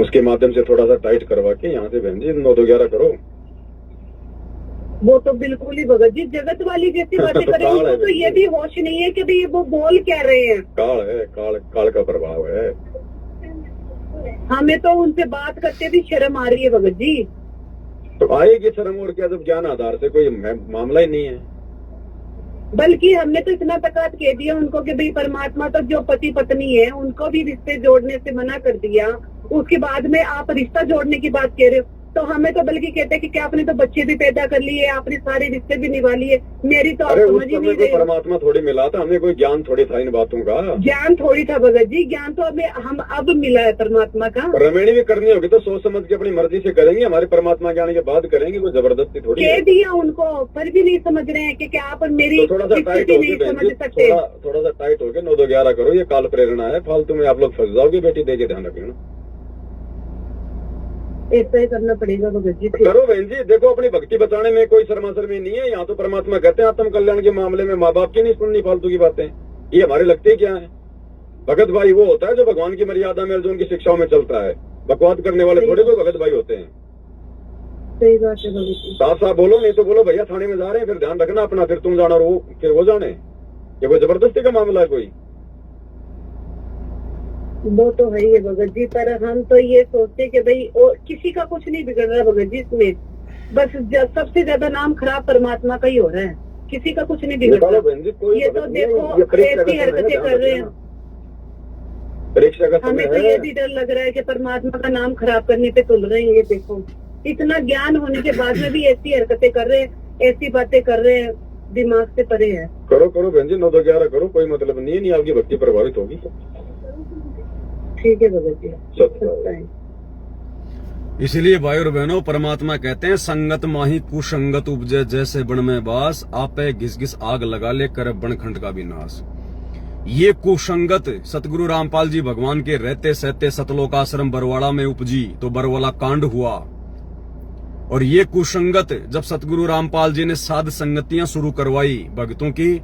Speaker 1: उसके माध्यम से थोड़ा सा टाइट करवा के यहाँ से बहन जी 9-2-11 करो।
Speaker 6: वो तो बिल्कुल ही भगत जी जगत वाली जैसी बातें करें। उनको तो ये भी होश नहीं है कि भाई वो बोल क्या रहे हैं।
Speaker 1: काल है, काल का प्रभाव है।
Speaker 6: हमें तो उनसे बात करते भी शर्म आ रही है भगत जी।
Speaker 1: तो आएगी शर्म और क्या, जब ज्ञान आधार से कोई मामला ही नहीं है।
Speaker 6: बल्कि हमने तो इतना तकात कह दिया उनको कि भाई परमात्मा तो जो पति पत्नी है उनको भी रिश्ते जोड़ने से मना कर दिया, उसके बाद में आप रिश्ता जोड़ने की बात कह रहे हो। तो हमें तो बल्कि कहते हैं कि क्या आपने तो बच्चे भी पैदा कर लिए, आपने सारे रिश्ते भी निभा लिए। मेरी तो आप समझ ही नहीं रहे।
Speaker 1: परमात्मा थोड़ी मिला था, हमें कोई ज्ञान थोड़ी था इन बातों का।
Speaker 6: ज्ञान थोड़ी था भगत जी, ज्ञान तो हमें हम अब मिला है परमात्मा का।
Speaker 1: रमेणी भी करनी होगी तो सोच समझ के अपनी मर्जी से करेंगे, हमारे परमात्मा ज्ञान के बाद करेंगे, कोई जबरदस्ती थोड़ी।
Speaker 6: कह दिया उनको फिर भी नहीं समझ रहे हैं कि क्या आप मेरी
Speaker 1: थोड़ा सा टाइट
Speaker 6: नहीं समझ सकते।
Speaker 1: थोड़ा सा टाइट हो गया, 9-2-11 करो। ये काल प्रेरणा है, फालतू में आप लोग फंस जाओगे। बेटी दे के ध्यान रखना,
Speaker 6: ऐसा ही करना पड़ेगा भगत जी।
Speaker 1: करो बहन जी। देखो अपनी भक्ति बचाने में कोई शर्मा-शर्मी नहीं है। यहाँ तो परमात्मा कहते हैं आत्म कल्याण के मामले में माँ बाप की नहीं सुननी फालतू की बातें। ये हमारे लगते ही क्या है। भगत भाई वो होता है जो भगवान की मर्यादा में, जो उनकी शिक्षाओं में चलता है। बकवाद करने वाले थोड़े कोई भगत भाई होते हैं।
Speaker 6: सही बात है भगत जी।
Speaker 1: साफ साफ बोलो, नहीं तो बोलो भैया थाने में जा रहे हैं, फिर ध्यान रखना अपना, फिर तुम जाना और फिर वो जाने। ये कोई जबरदस्ती का मामला है कोई?
Speaker 6: वो तो है ही है भगत जी, पर हम तो ये सोचते कि भाई और किसी का कुछ नहीं बिगड़ रहा भगत जी इसमें। बस सबसे ज्यादा नाम खराब परमात्मा का ही हो रहा है, किसी का कुछ नहीं बिगड़ रहा। ये तो देखो ऐसी हरकतें कर रहे हैं।
Speaker 1: परीक्षा का
Speaker 6: हमें तो ये भी डर लग रहा है कि परमात्मा का नाम खराब करने पे तुल रहे हैं। ये देखो इतना ज्ञान होने के बाद में भी ऐसी हरकतें कर रहे हैं, ऐसी बातें कर रहे हैं, दिमाग से परे है।
Speaker 1: करो बहन जी, 9-2-11 करो, कोई मतलब नहीं आपकी भक्ति प्रभावित होगी।
Speaker 6: ठीक है भगत जी।
Speaker 1: सत्य। इसलिए भाई और बहनों, परमात्मा कहते हैं संगत माही कुसंगत उपजे, जैसे बन में बास, आपे घिस घिस आग लगा ले कर बनखंड का भी नाश। ये कुसंगत सतगुरु रामपाल जी भगवान के रहते सहते सतलोकाश्रम बरवाड़ा में उपजी तो बरवाला कांड हुआ। और ये कुसंगत जब सतगुरु रामपाल जी ने साध संगतियां शुरू करवाई, भक्तों की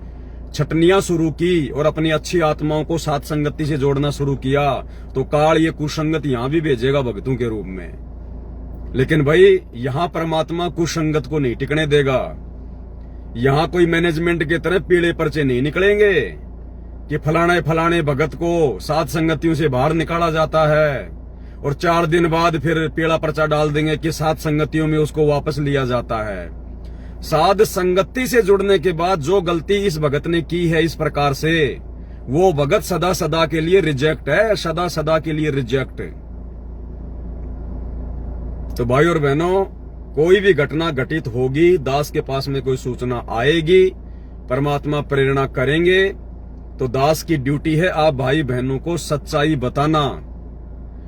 Speaker 1: छटनियां शुरू की और अपनी अच्छी आत्माओं को साध संगति से जोड़ना शुरू किया, तो काल ये कुसंगत यहां भी भेजेगा भक्तों के रूप में। लेकिन भाई यहां परमात्मा कुसंगत को नहीं टिकने देगा। यहां कोई मैनेजमेंट की तरह पीले पर्चे नहीं निकलेंगे कि फलाने भगत को साध संगतियों से बाहर निकाला जाता है और 4 दिन बाद फिर पीला पर्चा डाल देंगे कि साध संगतियों में उसको वापस लिया जाता है। साध संगति से जुड़ने के बाद जो गलती इस भगत ने की है इस प्रकार से, वो भगत सदा सदा के लिए रिजेक्ट है, सदा सदा के लिए रिजेक्ट। तो भाई और बहनों, कोई भी घटना घटित होगी, दास के पास में कोई सूचना आएगी, परमात्मा प्रेरणा करेंगे, तो दास की ड्यूटी है आप भाई बहनों को सच्चाई बताना।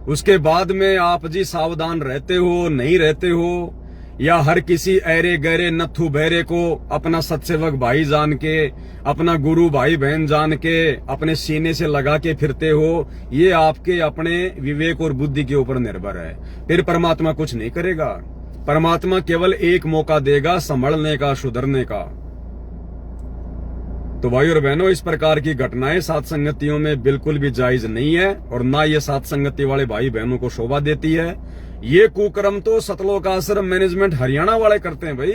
Speaker 1: उसके बाद में आप जी सावधान रहते हो नहीं रहते हो, या हर किसी ऐरे गहरे नथु बहरे को अपना सत्सेवक भाई जान के, अपना गुरु भाई बहन जान के अपने सीने से लगा के फिरते हो, ये आपके अपने विवेक और बुद्धि के ऊपर निर्भर है। फिर परमात्मा कुछ नहीं करेगा। परमात्मा केवल एक मौका देगा संभलने का, सुधरने का। तो भाई और बहनों, इस प्रकार की घटनाएं साथ संगतियों में बिल्कुल भी जायज नहीं है और ना ये साथ संगति वाले भाई बहनों को शोभा देती है। ये कुकर्म तो सतलोकाश्रम मैनेजमेंट हरियाणा वाले करते हैं भाई,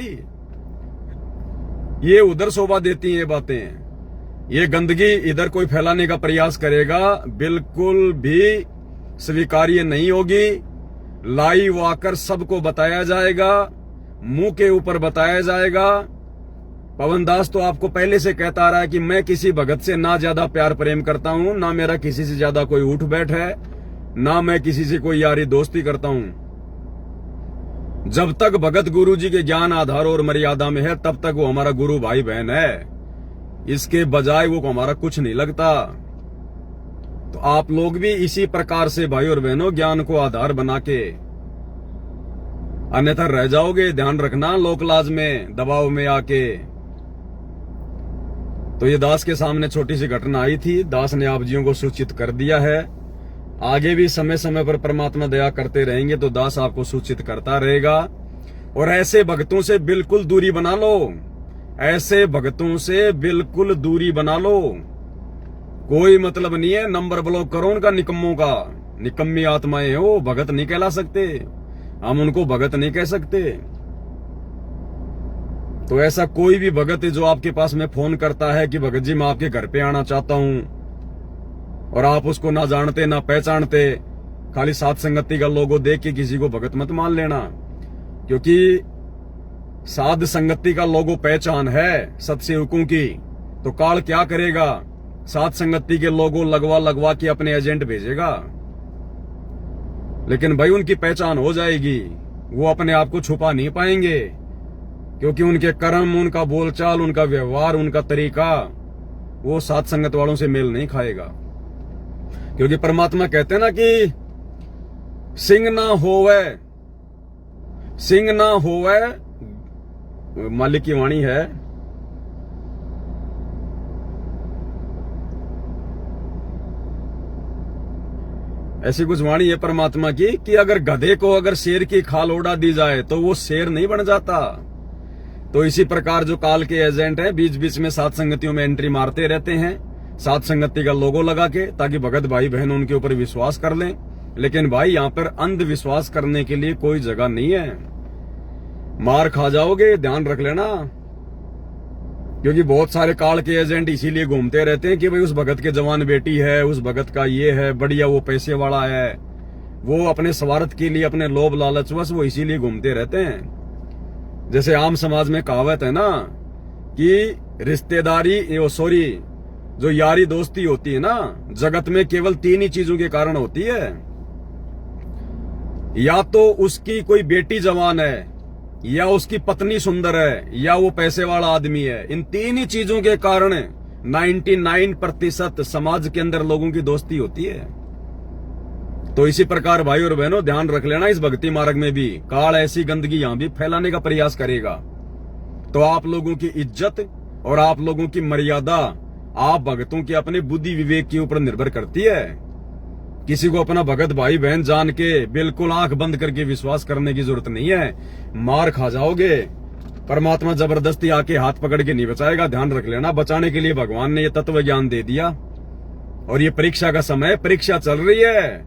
Speaker 1: ये उधर शोभा देती हैं बातें। ये गंदगी इधर कोई फैलाने का प्रयास करेगा, बिल्कुल भी स्वीकार्य नहीं होगी। लाइव आकर सबको बताया जाएगा, मुंह के ऊपर बताया जाएगा। पवन दास तो आपको पहले से कहता आ रहा है कि मैं किसी भगत से ना ज्यादा प्यार प्रेम करता हूं, ना मेरा किसी से ज्यादा कोई उठ बैठ है, ना मैं किसी से कोई यारी दोस्ती करता हूं। जब तक भगत गुरु जी के ज्ञान आधार और मर्यादा में है तब तक वो हमारा गुरु भाई बहन है। इसके बजाय वो हमारा कुछ नहीं लगता। तो आप लोग भी इसी प्रकार से भाई और बहनों ज्ञान को आधार बना के, अन्यथा रह जाओगे। ध्यान रखना, लोकलाज में दबाव में आके। तो ये दास के सामने छोटी सी घटना आई थी, दास ने आप जियों को सूचित कर दिया है। आगे भी समय समय पर परमात्मा दया करते रहेंगे तो दास आपको सूचित करता रहेगा। और ऐसे भक्तों से बिल्कुल दूरी बना लो, ऐसे भक्तों से बिल्कुल दूरी बना लो। कोई मतलब नहीं है, नंबर ब्लॉक करो उनका निकम्मों का। निकम्मी आत्माएं हो, भगत नहीं कहला सकते, हम उनको भगत नहीं कह सकते। तो ऐसा कोई भी भगत जो आपके पास में फोन करता है कि भगत जी मैं आपके घर पे आना चाहता हूं, और आप उसको ना जानते ना पहचानते, खाली साथ संगति का लोगो देख के किसी को भगत मत मान लेना। क्योंकि साध संगति का लोगो पहचान है सत्सेवकों की, तो काल क्या करेगा, साध संगति के लोगो लगवा के अपने एजेंट भेजेगा। लेकिन भाई उनकी पहचान हो जाएगी, वो अपने आप को छुपा नहीं पाएंगे, क्योंकि उनके कर्म, उनका बोलचाल, उनका व्यवहार, उनका तरीका वो साध संगत वालों से मेल नहीं खाएगा। क्योंकि परमात्मा कहते हैं ना कि सिंह ना होवे, मालिक की वाणी है, ऐसी कुछ वाणी है परमात्मा की कि अगर गधे को अगर शेर की खाल ओढ़ा दी जाए तो वो शेर नहीं बन जाता। तो इसी प्रकार जो काल के एजेंट हैं बीच बीच में साथ संगतियों में एंट्री मारते रहते हैं, साथ संगति का लोगो लगा के, ताकि भगत भाई बहन उनके ऊपर विश्वास कर लें। लेकिन भाई यहाँ पर अंधविश्वास करने के लिए कोई जगह नहीं है, मार खा जाओगे, ध्यान रख लेना। क्योंकि बहुत सारे काल के एजेंट इसीलिए घूमते रहते हैं कि भाई उस भगत के जवान बेटी है, उस भगत का ये है, बढ़िया वो पैसे वाला है, वो अपने स्वार्थ के लिए, अपने लोभ लालच बस वो इसीलिए घूमते रहते हैं। जैसे आम समाज में कहावत है ना कि रिश्तेदारी, जो यारी दोस्ती होती है ना, जगत में केवल 3 ही चीजों के कारण होती है। या तो उसकी कोई बेटी जवान है, या उसकी पत्नी सुंदर है, या वो पैसे वाला आदमी है। इन 3 ही चीजों के कारण 99% समाज के अंदर लोगों की दोस्ती होती है। तो इसी प्रकार भाई और बहनों ध्यान रख लेना, इस भक्ति मार्ग में भी काल ऐसी गंदगी यहां भी फैलाने का प्रयास करेगा। तो आप लोगों की इज्जत और आप लोगों की मर्यादा आप भक्तों की अपने बुद्धि विवेक के ऊपर निर्भर करती है। किसी को अपना भगत भाई बहन जान के बिल्कुल आंख बंद करके विश्वास करने की जरूरत नहीं है, मार खा जाओगे। परमात्मा जबरदस्ती आके हाथ पकड़ के नहीं बचाएगा, ध्यान रख लेना। बचाने के लिए भगवान ने ये तत्व ज्ञान दे दिया। और ये परीक्षा का समय, परीक्षा चल रही है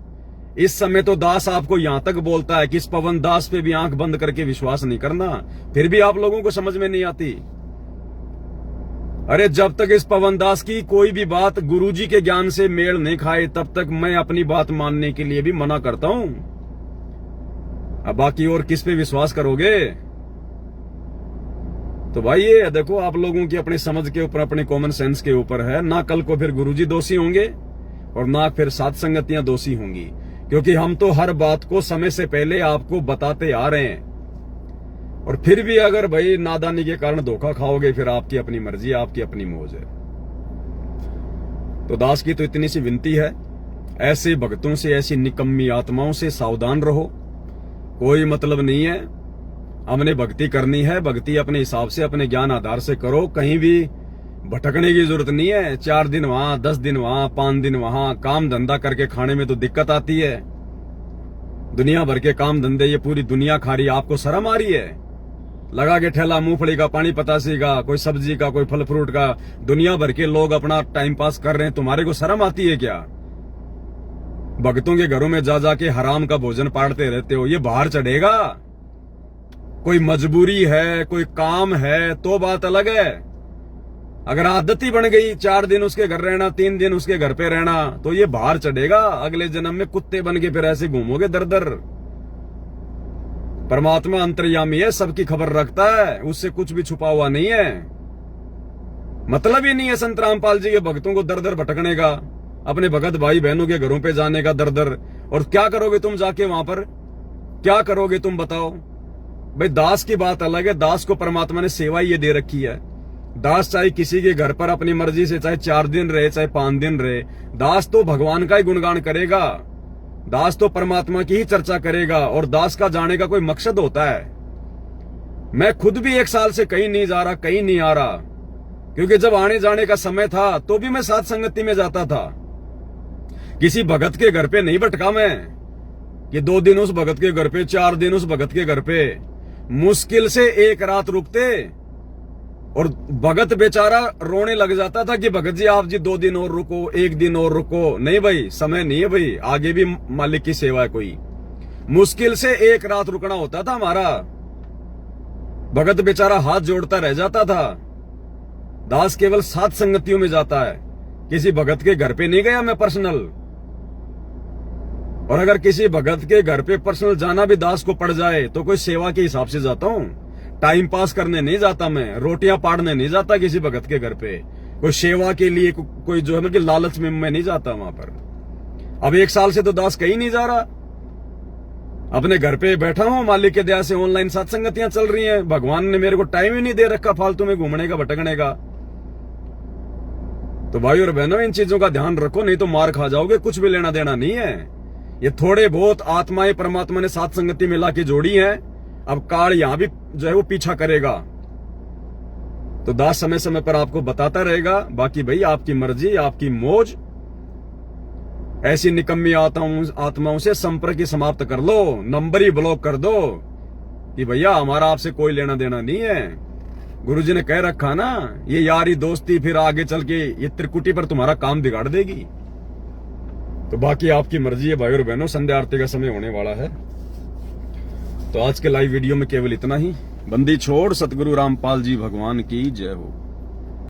Speaker 1: इस समय। तो दास आपको यहां तक बोलता है कि इस पवन दास पे भी आंख बंद करके विश्वास नहीं करना, फिर भी आप लोगों को समझ में नहीं आती। अरे जब तक इस पवन दास की कोई भी बात गुरुजी के ज्ञान से मेल नहीं खाए तब तक मैं अपनी बात मानने के लिए भी मना करता हूं। अब बाकी और किस पे विश्वास करोगे? तो भाई ये देखो, आप लोगों की अपनी समझ के ऊपर, अपने कॉमन सेंस के ऊपर है ना। कल को फिर गुरुजी दोषी होंगे और ना फिर साथ संगतियां दोषी होंगी, क्योंकि हम तो हर बात को समय से पहले आपको बताते आ रहे हैं। और फिर भी अगर भाई नादानी के कारण धोखा खाओगे, फिर आपकी अपनी मर्जी, आपकी अपनी मौज है। तो दास की तो इतनी सी विनती है, ऐसे भक्तों से, ऐसी निकम्मी आत्माओं से सावधान रहो। कोई मतलब नहीं है, हमने भक्ति करनी है, भक्ति अपने हिसाब से, अपने ज्ञान आधार से करो। कहीं भी भटकने की जरूरत नहीं है। 4 दिन वहां, 10 दिन वहां, 5 दिन वहां, काम धंधा करके खाने में तो दिक्कत आती है। दुनिया भर के काम धंधे ये पूरी दुनिया खा रही है, आपको शर्म आ रही है? लगा के ठेला मूंगफली का, पानी पतासी का, कोई सब्जी का, कोई फल फ्रूट का, दुनिया भर के लोग अपना टाइम पास कर रहे हैं, तुम्हारे को शर्म आती है क्या? भक्तों के घरों में जा जाके हराम का भोजन पाड़ते रहते हो, ये बाहर चढ़ेगा? कोई मजबूरी है, कोई काम है तो बात अलग है। अगर आदत ही बन गई 4 दिन उसके घर रहना, 3 दिन उसके घर पे रहना, तो ये बाहर चढ़ेगा। अगले जन्म में कुत्ते बन के फिर ऐसे घूमोगे दर दर। परमात्मा अंतर्यामी है, सबकी खबर रखता है, उससे कुछ भी छुपा हुआ नहीं है। मतलब ही नहीं है संत रामपाल जी के भक्तों को दर दर भटकने का, अपने भगत भाई बहनों के घरों पे जाने का दर दर। और क्या करोगे तुम जाके वहां पर? क्या करोगे तुम बताओ? भाई दास की बात अलग है, दास को परमात्मा ने सेवा ये दे रखी है। दास चाहे किसी के घर पर अपनी मर्जी से चाहे 4 दिन रहे, चाहे 5 दिन रहे, दास तो भगवान का ही गुणगान करेगा, दास तो परमात्मा की ही चर्चा करेगा। और दास का जाने का कोई मकसद होता है। मैं खुद भी 1 साल से कहीं नहीं जा रहा, कहीं नहीं आ रहा, क्योंकि जब आने जाने का समय था तो भी मैं साथ संगति में जाता था। किसी भगत के घर पे नहीं भटका मैं कि 2 दिन उस भगत के घर पे, 4 दिन उस भगत के घर पे। मुश्किल से 1 रात रुकते और भगत बेचारा रोने लग जाता था कि भगत जी आप जी 2 दिन और रुको, 1 दिन और रुको। नहीं भाई, समय नहीं है भाई, आगे भी मालिक की सेवा है। कोई मुश्किल से 1 रात रुकना होता था हमारा। भगत बेचारा हाथ जोड़ता रह जाता था। दास केवल सात संगतियों में जाता है, किसी भगत के घर पे नहीं गया मैं पर्सनल। और अगर किसी भगत के घर पे पर्सनल जाना भी दास को पड़ जाए तो कोई सेवा के हिसाब से जाता हूं, टाइम पास करने नहीं जाता मैं, रोटियां पाड़ने नहीं जाता किसी भगत के घर पे, कोई सेवा के लिए कोई जो है ना कि लालच में मैं नहीं जाता वहां पर। अब 1 साल से तो दास कहीं नहीं जा रहा, अपने घर पे बैठा हूं, मालिक के दया से ऑनलाइन सत्संगतियां चल रही हैं। भगवान ने मेरे को टाइम ही नहीं दे रखा फालतू में घूमने का, भटकने का। तो भाई और बहनों, इन चीजों का ध्यान रखो, नहीं तो मार खा जाओगे। कुछ भी लेना देना नहीं है। ये थोड़े बहुत आत्माएं परमात्मा ने साथ संगति में ला के जोड़ी हैं। अब काल यहां भी जो है वो पीछा करेगा, तो दास समय समय पर आपको बताता रहेगा। बाकी भाई आपकी मर्जी, आपकी मौज। ऐसी निकम्मी आत्माओं से संपर्क ही समाप्त कर लो, नंबर ही ब्लॉक कर दो कि भैया हमारा आपसे कोई लेना देना नहीं है। गुरुजी ने कह रखा ना, ये यारी दोस्ती फिर आगे चल के ये त्रिकुटी पर तुम्हारा काम बिगाड़ देगी। तो बाकी आपकी मर्जी है भाई और बहनों। संध्या आरती का समय होने वाला है, तो आज के लाइव वीडियो में केवल इतना ही। बंदी छोड़ सतगुरु रामपाल जी भगवान की जय हो।